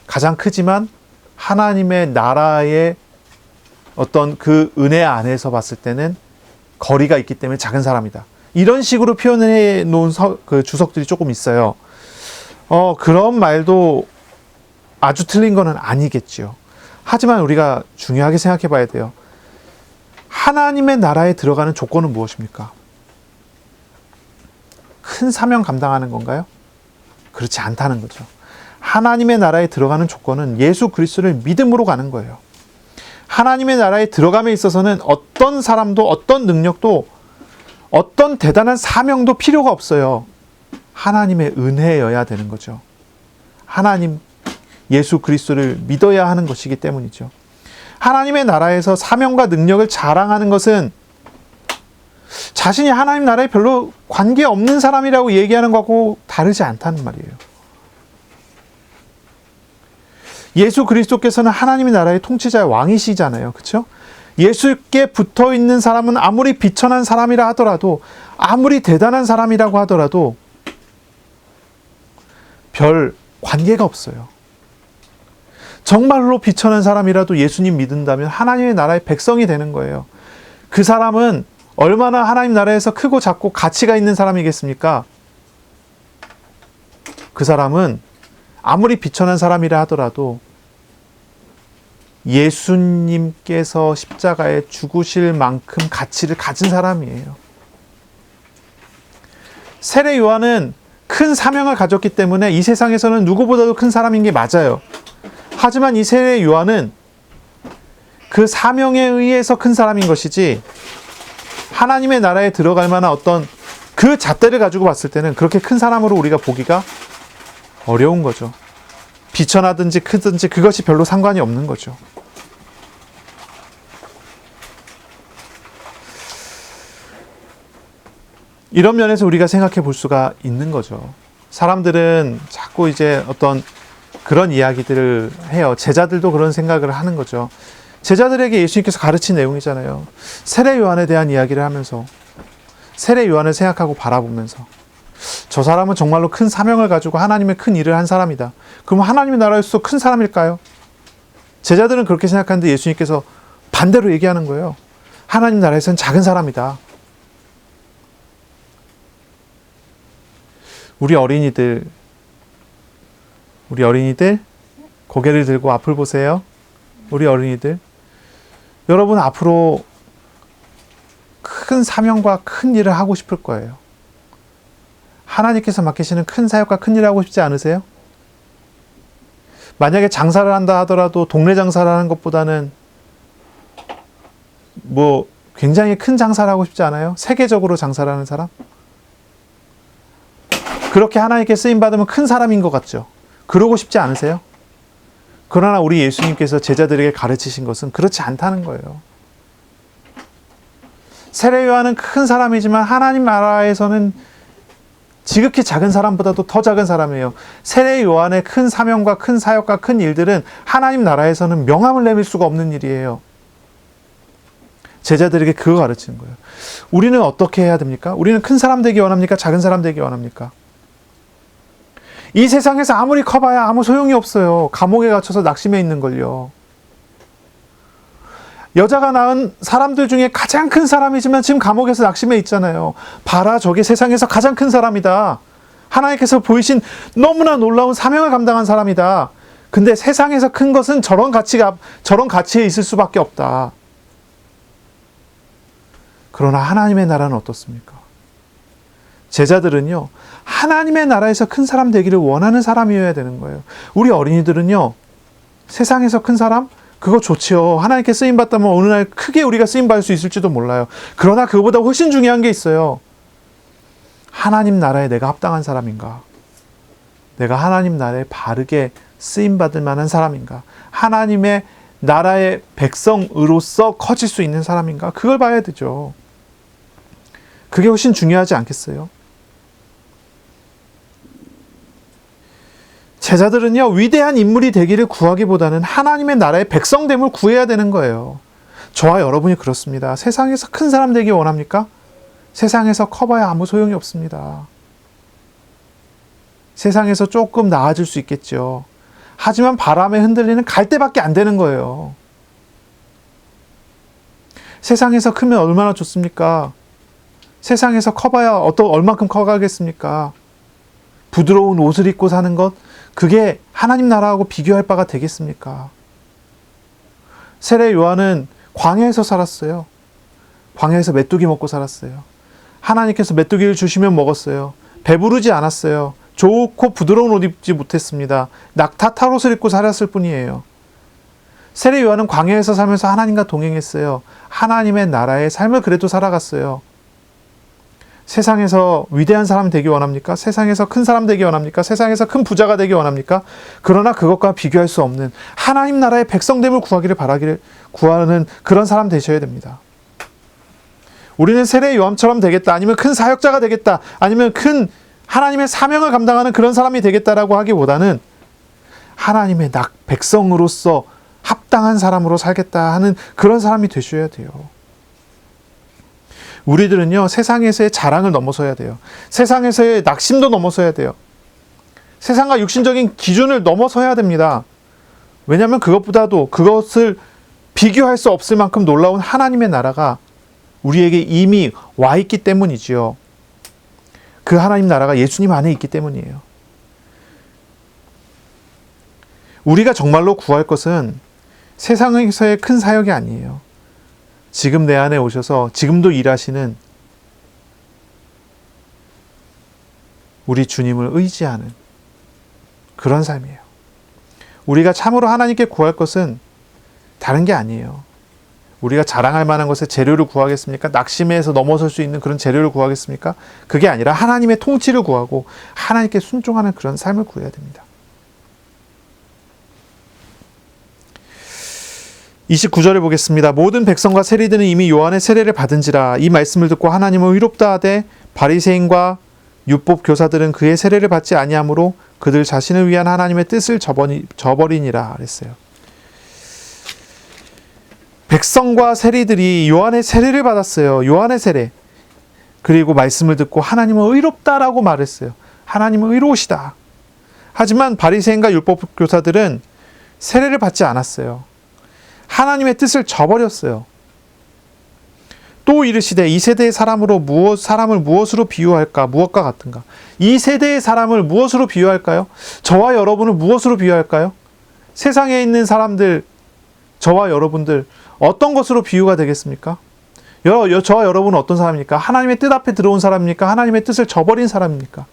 가장 크지만 하나님의 나라의 어떤 그 은혜 안에서 봤을 때는 거리가 있기 때문에 작은 사람이다. 이런 식으로 표현해 놓은 그 주석들이 조금 있어요. 그런 말도 아주 틀린 거는 아니겠죠. 하지만 우리가 중요하게 생각해 봐야 돼요. 하나님의 나라에 들어가는 조건은 무엇입니까? 큰 사명 감당하는 건가요? 그렇지 않다는 거죠. 하나님의 나라에 들어가는 조건은 예수 그리스도를 믿음으로 가는 거예요. 하나님의 나라에 들어감에 있어서는 어떤 사람도 어떤 능력도 어떤 대단한 사명도 필요가 없어요. 하나님의 은혜여야 되는 거죠. 하나님 예수 그리스도를 믿어야 하는 것이기 때문이죠. 하나님의 나라에서 사명과 능력을 자랑하는 것은 자신이 하나님 나라에 별로 관계없는 사람이라고 얘기하는 것하고 다르지 않다는 말이에요. 예수 그리스도께서는 하나님의 나라의 통치자의 왕이시잖아요. 그렇죠? 예수께 붙어 있는 사람은 아무리 비천한 사람이라 하더라도, 아무리 대단한 사람이라고 하더라도 별 관계가 없어요. 정말로 비천한 사람이라도 예수님 믿는다면 하나님의 나라의 백성이 되는 거예요. 그 사람은 얼마나 하나님 나라에서 크고 작고 가치가 있는 사람이겠습니까? 그 사람은 아무리 비천한 사람이라 하더라도 예수님께서 십자가에 죽으실 만큼 가치를 가진 사람이에요. 세례 요한은 큰 사명을 가졌기 때문에 이 세상에서는 누구보다도 큰 사람인 게 맞아요. 하지만 이 세례 요한은 그 사명에 의해서 큰 사람인 것이지 하나님의 나라에 들어갈 만한 어떤 그 잣대를 가지고 봤을 때는 그렇게 큰 사람으로 우리가 보기가 어려운 거죠. 비천하든지 크든지 그것이 별로 상관이 없는 거죠. 이런 면에서 우리가 생각해 볼 수가 있는 거죠. 사람들은 자꾸 이제 어떤 그런 이야기들을 해요. 제자들도 그런 생각을 하는 거죠. 제자들에게 예수님께서 가르친 내용이잖아요. 세례 요한에 대한 이야기를 하면서 세례 요한을 생각하고 바라보면서 저 사람은 정말로 큰 사명을 가지고 하나님의 큰 일을 한 사람이다. 그럼 하나님의 나라에서 큰 사람일까요? 제자들은 그렇게 생각하는데 예수님께서 반대로 얘기하는 거예요. 하나님 나라에서는 작은 사람이다. 우리 어린이들 고개를 들고 앞을 보세요. 우리 어린이들, 여러분 앞으로 큰 사명과 큰 일을 하고 싶을 거예요. 하나님께서 맡기시는 큰 사역과 큰 일을 하고 싶지 않으세요? 만약에 장사를 한다 하더라도 동네 장사를 하는 것보다는 굉장히 큰 장사를 하고 싶지 않아요? 세계적으로 장사를 하는 사람? 그렇게 하나님께 쓰임받으면 큰 사람인 것 같죠? 그러고 싶지 않으세요? 그러나 우리 예수님께서 제자들에게 가르치신 것은 그렇지 않다는 거예요. 세례 요한은 큰 사람이지만 하나님 나라에서는 지극히 작은 사람보다도 더 작은 사람이에요. 세례 요한의 큰 사명과 큰 사역과 큰 일들은 하나님 나라에서는 명함을 내밀 수가 없는 일이에요. 제자들에게 그거 가르치는 거예요. 우리는 어떻게 해야 됩니까? 우리는 큰 사람 되기 원합니까? 작은 사람 되기 원합니까? 이 세상에서 아무리 커봐야 아무 소용이 없어요. 감옥에 갇혀서 낙심해 있는 걸요. 여자가 낳은 사람들 중에 가장 큰 사람이지만 지금 감옥에서 낙심해 있잖아요. 봐라, 저게 세상에서 가장 큰 사람이다. 하나님께서 보이신 너무나 놀라운 사명을 감당한 사람이다. 근데 세상에서 큰 것은 저런 가치에 있을 수밖에 없다. 그러나 하나님의 나라는 어떻습니까? 제자들은요, 하나님의 나라에서 큰 사람 되기를 원하는 사람이어야 되는 거예요. 우리 어린이들은요, 세상에서 큰 사람? 그거 좋지요. 하나님께 쓰임받다면 어느 날 크게 우리가 쓰임받을 수 있을지도 몰라요. 그러나 그거보다 훨씬 중요한 게 있어요. 하나님 나라에 내가 합당한 사람인가? 내가 하나님 나라에 바르게 쓰임받을 만한 사람인가? 하나님의 나라의 백성으로서 커질 수 있는 사람인가? 그걸 봐야 되죠. 그게 훨씬 중요하지 않겠어요? 제자들은요, 위대한 인물이 되기를 구하기보다는 하나님의 나라의 백성됨을 구해야 되는 거예요. 저와 여러분이 그렇습니다. 세상에서 큰 사람 되기 원합니까? 세상에서 커봐야 아무 소용이 없습니다. 세상에서 조금 나아질 수 있겠죠. 하지만 바람에 흔들리는 갈대밖에 안 되는 거예요. 세상에서 크면 얼마나 좋습니까? 세상에서 커봐야 얼만큼 커가겠습니까? 부드러운 옷을 입고 사는 것, 그게 하나님 나라하고 비교할 바가 되겠습니까? 세례 요한은 광야에서 살았어요. 광야에서 메뚜기 먹고 살았어요. 하나님께서 메뚜기를 주시면 먹었어요. 배부르지 않았어요. 좋고 부드러운 옷 입지 못했습니다. 낙타탈 옷을 입고 살았을 뿐이에요. 세례 요한은 광야에서 살면서 하나님과 동행했어요. 하나님의 나라의 삶을 그래도 살아갔어요. 세상에서 위대한 사람 되기 원합니까? 세상에서 큰 사람 되기 원합니까? 세상에서 큰 부자가 되기 원합니까? 그러나 그것과 비교할 수 없는 하나님 나라의 백성됨을 구하는 그런 사람 되셔야 됩니다. 우리는 세례 요한처럼 되겠다, 아니면 큰 사역자가 되겠다, 아니면 큰 하나님의 사명을 감당하는 그런 사람이 되겠다라고 하기보다는 하나님의 백성으로서 합당한 사람으로 살겠다 하는 그런 사람이 되셔야 돼요. 우리들은요, 세상에서의 자랑을 넘어서야 돼요. 세상에서의 낙심도 넘어서야 돼요. 세상과 육신적인 기준을 넘어서야 됩니다. 왜냐하면 그것보다도 그것을 비교할 수 없을 만큼 놀라운 하나님의 나라가 우리에게 이미 와 있기 때문이지요. 그 하나님 나라가 예수님 안에 있기 때문이에요. 우리가 정말로 구할 것은 세상에서의 큰 사역이 아니에요. 지금 내 안에 오셔서 지금도 일하시는 우리 주님을 의지하는 그런 삶이에요. 우리가 참으로 하나님께 구할 것은 다른 게 아니에요. 우리가 자랑할 만한 것에 재료를 구하겠습니까? 낙심에서 넘어설 수 있는 그런 재료를 구하겠습니까? 그게 아니라 하나님의 통치를 구하고 하나님께 순종하는 그런 삶을 구해야 됩니다. 29절을 보겠습니다. 모든 백성과 세리들은 이미 요한의 세례를 받은지라. 이 말씀을 듣고 하나님은 의롭다 하되 바리새인과 율법 교사들은 그의 세례를 받지 아니하므로 그들 자신을 위한 하나님의 뜻을 저버리니라 그랬어요. 백성과 세리들이 요한의 세례를 받았어요. 요한의 세례. 그리고 말씀을 듣고 하나님은 의롭다라고 말했어요. 하나님은 의로우시다. 하지만 바리새인과 율법 교사들은 세례를 받지 않았어요. 하나님의 뜻을 저버렸어요. 또 이르시되 이 세대의 사람을 무엇으로 비유할까? 무엇과 같은가? 이 세대의 사람을 무엇으로 비유할까요? 저와 여러분을 무엇으로 비유할까요? 세상에 있는 사람들, 저와 여러분들 어떤 것으로 비유가 되겠습니까? 저와 여러분은 어떤 사람입니까? 하나님의 뜻 앞에 들어온 사람입니까? 하나님의 뜻을 저버린 사람입니까?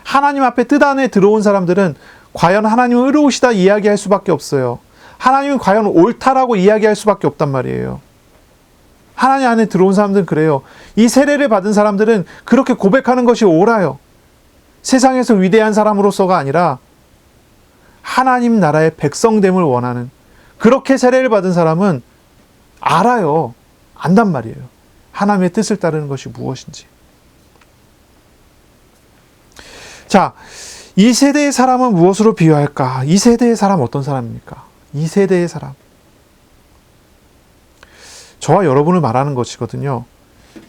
하나님 앞에 뜻 안에 들어온 사람들은 과연 하나님은 의로우시다 이야기할 수밖에 없어요. 하나님은 과연 옳다라고 이야기할 수밖에 없단 말이에요. 하나님 안에 들어온 사람들은 그래요. 이 세례를 받은 사람들은 그렇게 고백하는 것이 옳아요. 세상에서 위대한 사람으로서가 아니라 하나님 나라의 백성됨을 원하는, 그렇게 세례를 받은 사람은 알아요. 안단 말이에요. 하나님의 뜻을 따르는 것이 무엇인지. 자, 이 세대의 사람은 무엇으로 비유할까? 이 세대의 사람 어떤 사람입니까? 이 세대의 사람. 저와 여러분을 말하는 것이거든요.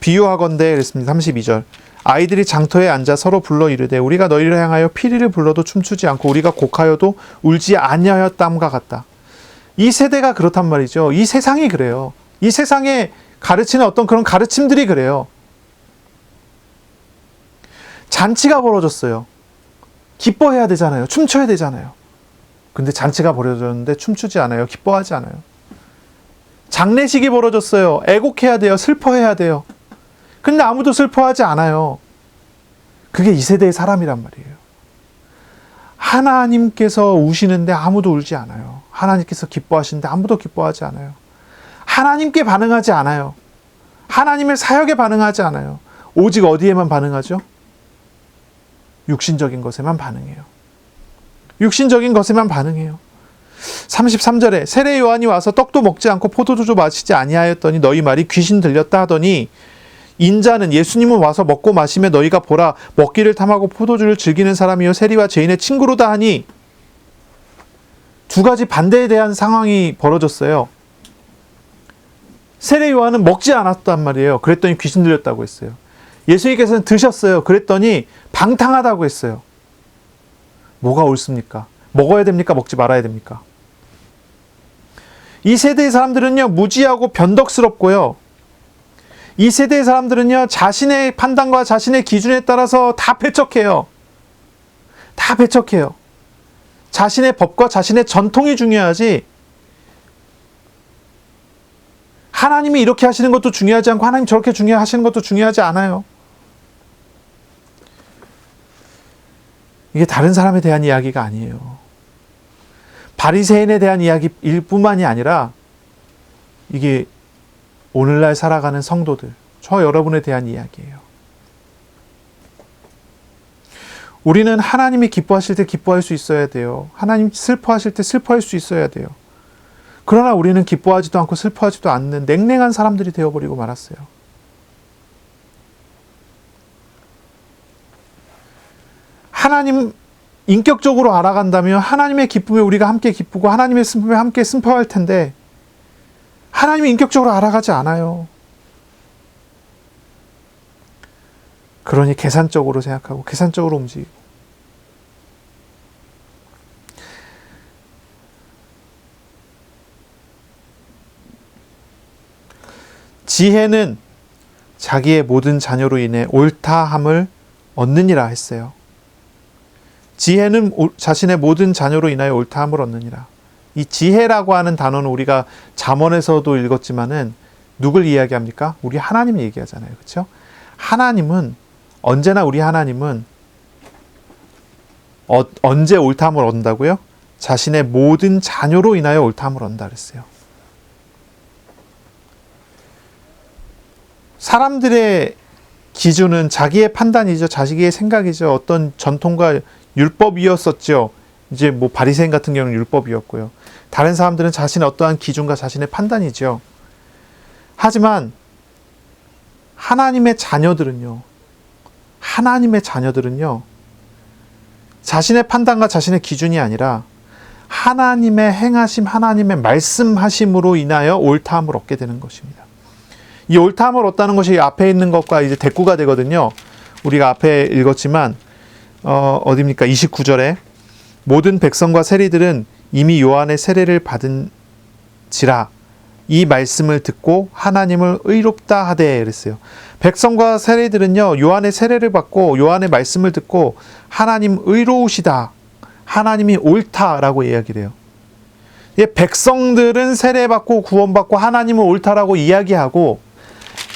비유하건대 그랬습니다. 32절. 아이들이 장터에 앉아 서로 불러 이르되 우리가 너희를 향하여 피리를 불러도 춤추지 않고 우리가 곡하여도 울지 아니하였담과 같다. 이 세대가 그렇단 말이죠. 이 세상이 그래요. 이 세상에 가르치는 어떤 그런 가르침들이 그래요. 잔치가 벌어졌어요. 기뻐해야 되잖아요. 춤춰야 되잖아요. 근데 잔치가 벌어졌는데 춤추지 않아요. 기뻐하지 않아요. 장례식이 벌어졌어요. 애곡해야 돼요. 슬퍼해야 돼요. 근데 아무도 슬퍼하지 않아요. 그게 이 세대의 사람이란 말이에요. 하나님께서 우시는데 아무도 울지 않아요. 하나님께서 기뻐하시는데 아무도 기뻐하지 않아요. 하나님께 반응하지 않아요. 하나님의 사역에 반응하지 않아요. 오직 어디에만 반응하죠? 육신적인 것에만 반응해요. 육신적인 것에만 반응해요. 33절에 세례 요한이 와서 떡도 먹지 않고 포도주도 마시지 아니하였더니 너희 말이 귀신 들렸다 하더니 인자는 예수님은 와서 먹고 마시며 너희가 보라 먹기를 탐하고 포도주를 즐기는 사람이요 세리와 죄인의 친구로다 하니 두 가지 반대에 대한 상황이 벌어졌어요. 세례 요한은 먹지 않았단 말이에요. 그랬더니 귀신 들렸다고 했어요. 예수님께서는 드셨어요. 그랬더니 방탕하다고 했어요. 뭐가 옳습니까? 먹어야 됩니까? 먹지 말아야 됩니까? 이 세대의 사람들은요, 무지하고 변덕스럽고요. 이 세대의 사람들은요, 자신의 판단과 자신의 기준에 따라서 다 배척해요. 다 배척해요. 자신의 법과 자신의 전통이 중요하지, 하나님이 이렇게 하시는 것도 중요하지 않고 하나님 저렇게 하시는 것도 중요하지 않아요. 이게 다른 사람에 대한 이야기가 아니에요. 바리새인에 대한 이야기일 뿐만이 아니라 이게 오늘날 살아가는 성도들, 저 여러분에 대한 이야기예요. 우리는 하나님이 기뻐하실 때 기뻐할 수 있어야 돼요. 하나님 슬퍼하실 때 슬퍼할 수 있어야 돼요. 그러나 우리는 기뻐하지도 않고 슬퍼하지도 않는 냉랭한 사람들이 되어버리고 말았어요. 하나님 인격적으로 알아간다면 하나님의 기쁨에 우리가 함께 기쁘고 하나님의 슬픔에 함께 슬퍼할 텐데 하나님이 인격적으로 알아가지 않아요. 그러니 계산적으로 생각하고 계산적으로 움직이고 지혜는 자기의 모든 자녀로 인해 옳다함을 얻느니라 했어요. 지혜는 자신의 모든 자녀로 인하여 옳다함을 얻느니라. 이 지혜라고 하는 단어는 우리가 잠언에서도 읽었지만은 누굴 이야기합니까? 우리 하나님 얘기하잖아요. 그렇죠? 하나님은 언제나 우리 하나님은 언제 옳다함을 얻는다고요? 자신의 모든 자녀로 인하여 옳다함을 얻는다 그랬어요. 사람들의 기준은 자기의 판단이죠. 자기의 생각이죠. 어떤 전통과 율법이었었죠. 이제 뭐 바리새인 같은 경우는 율법이었고요. 다른 사람들은 자신의 어떠한 기준과 자신의 판단이죠. 하지만 하나님의 자녀들은요. 자신의 판단과 자신의 기준이 아니라 하나님의 행하심, 하나님의 말씀하심으로 인하여 옳다함을 얻게 되는 것입니다. 이 옳다함을 얻다는 것이 앞에 있는 것과 이제 대꾸가 되거든요. 우리가 앞에 읽었지만 어디입니까? 29절에 모든 백성과 세리들은 이미 요한의 세례를 받은지라 이 말씀을 듣고 하나님을 의롭다 하되 그랬어요. 백성과 세리들은요 요한의 세례를 받고 요한의 말씀을 듣고 하나님 의로우시다, 하나님이 옳다라고 이야기를 해요. 백성들은 세례받고 구원받고 하나님은 옳다라고 이야기하고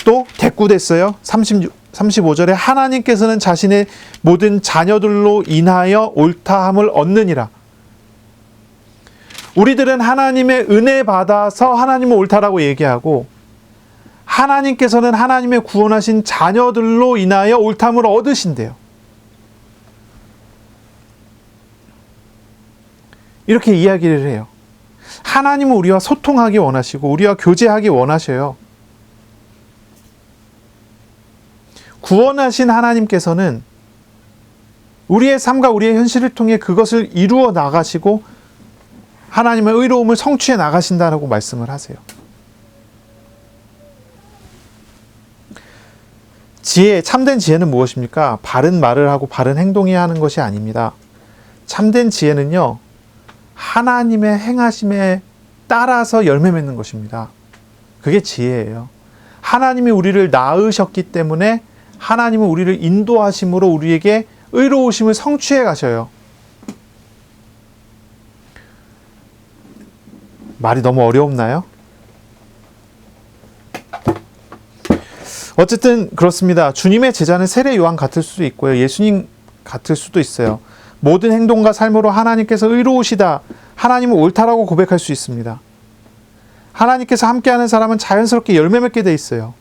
또 대꾸됐어요. 35절에 하나님께서는 자신의 모든 자녀들로 인하여 옳다함을 얻느니라. 우리들은 하나님의 은혜 받아서 하나님은 옳다라고 얘기하고 하나님께서는 하나님의 구원하신 자녀들로 인하여 옳다함을 얻으신대요. 이렇게 이야기를 해요. 하나님은 우리와 소통하기 원하시고 우리와 교제하기 원하셔요. 구원하신 하나님께서는 우리의 삶과 우리의 현실을 통해 그것을 이루어 나가시고 하나님의 의로움을 성취해 나가신다라고 말씀을 하세요. 참된 지혜는 무엇입니까? 바른 말을 하고 바른 행동해야 하는 것이 아닙니다. 참된 지혜는요, 하나님의 행하심에 따라서 열매 맺는 것입니다. 그게 지혜예요. 하나님이 우리를 낳으셨기 때문에 하나님은 우리를 인도하심으로 우리에게 의로우심을 성취해 가셔요. 말이 너무 어려웠나요? 어쨌든 그렇습니다. 주님의 제자는 세례 요한 같을 수도 있고요. 예수님 같을 수도 있어요. 모든 행동과 삶으로 하나님께서 의로우시다, 하나님은 옳다라고 고백할 수 있습니다. 하나님께서 함께하는 사람은 자연스럽게 열매 맺게 돼 있어요.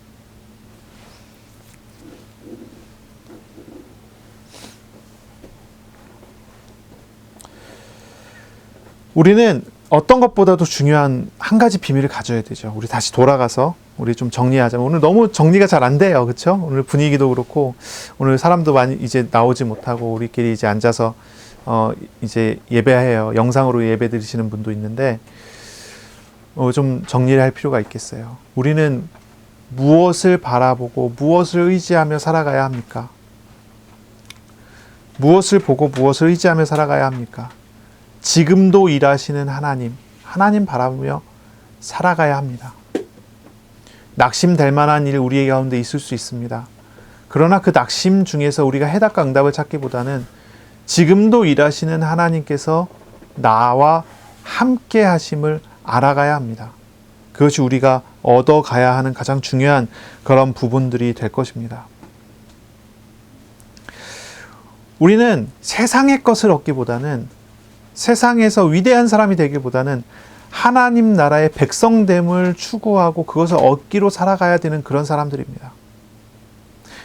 우리는 어떤 것보다도 중요한 한 가지 비밀을 가져야 되죠. 우리 다시 돌아가서 우리 좀 정리하자면, 오늘 너무 정리가 잘 안 돼요. 그렇죠? 오늘 분위기도 그렇고, 오늘 사람도 많이 이제 나오지 못하고 우리끼리 이제 앉아서 이제 예배해요. 영상으로 예배 드리시는 분도 있는데 좀 정리를 할 필요가 있겠어요. 우리는 무엇을 바라보고 무엇을 의지하며 살아가야 합니까? 무엇을 보고 무엇을 의지하며 살아가야 합니까? 지금도 일하시는 하나님 바라보며 살아가야 합니다. 낙심될 만한 일 우리의 가운데 있을 수 있습니다. 그러나 그 낙심 중에서 우리가 해답과 응답을 찾기보다는 지금도 일하시는 하나님께서 나와 함께 하심을 알아가야 합니다. 그것이 우리가 얻어가야 하는 가장 중요한 그런 부분들이 될 것입니다. 우리는 세상의 것을 얻기보다는, 세상에서 위대한 사람이 되기보다는 하나님 나라의 백성됨을 추구하고 그것을 얻기로 살아가야 되는 그런 사람들입니다.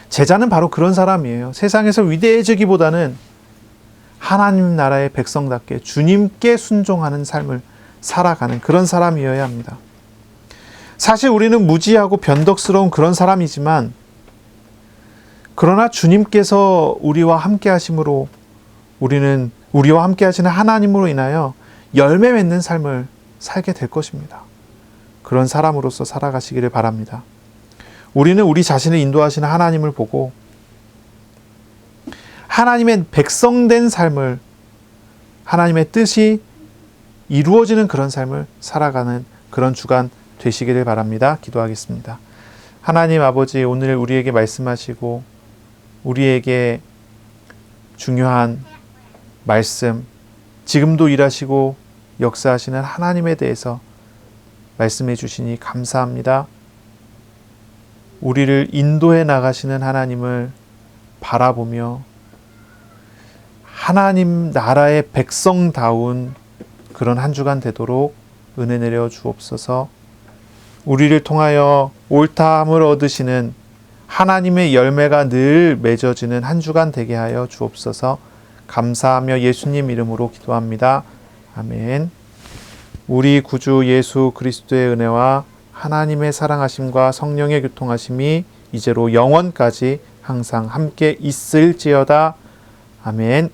제자는 바로 그런 사람이에요. 세상에서 위대해지기보다는 하나님 나라의 백성답게 주님께 순종하는 삶을 살아가는 그런 사람이어야 합니다. 사실 우리는 무지하고 변덕스러운 그런 사람이지만, 그러나 주님께서 우리와 함께 하심으로, 우리는 우리와 함께 하시는 하나님으로 인하여 열매 맺는 삶을 살게 될 것입니다. 그런 사람으로서 살아가시기를 바랍니다. 우리는 우리 자신을 인도하시는 하나님을 보고 하나님의 백성된 삶을, 하나님의 뜻이 이루어지는 그런 삶을 살아가는 그런 주간 되시기를 바랍니다. 기도하겠습니다. 하나님 아버지, 오늘 우리에게 말씀하시고 우리에게 중요한 말씀, 지금도 일하시고 역사하시는 하나님에 대해서 말씀해 주시니 감사합니다. 우리를 인도해 나가시는 하나님을 바라보며 하나님 나라의 백성다운 그런 한 주간 되도록 은혜 내려 주옵소서. 우리를 통하여 옳다함을 얻으시는 하나님의 열매가 늘 맺어지는 한 주간 되게 하여 주옵소서. 감사하며 예수님 이름으로 기도합니다. 아멘. 우리 구주 예수 그리스도의 은혜와 하나님의 사랑하심과 성령의 교통하심이 이제로 영원까지 항상 함께 있을지어다. 아멘.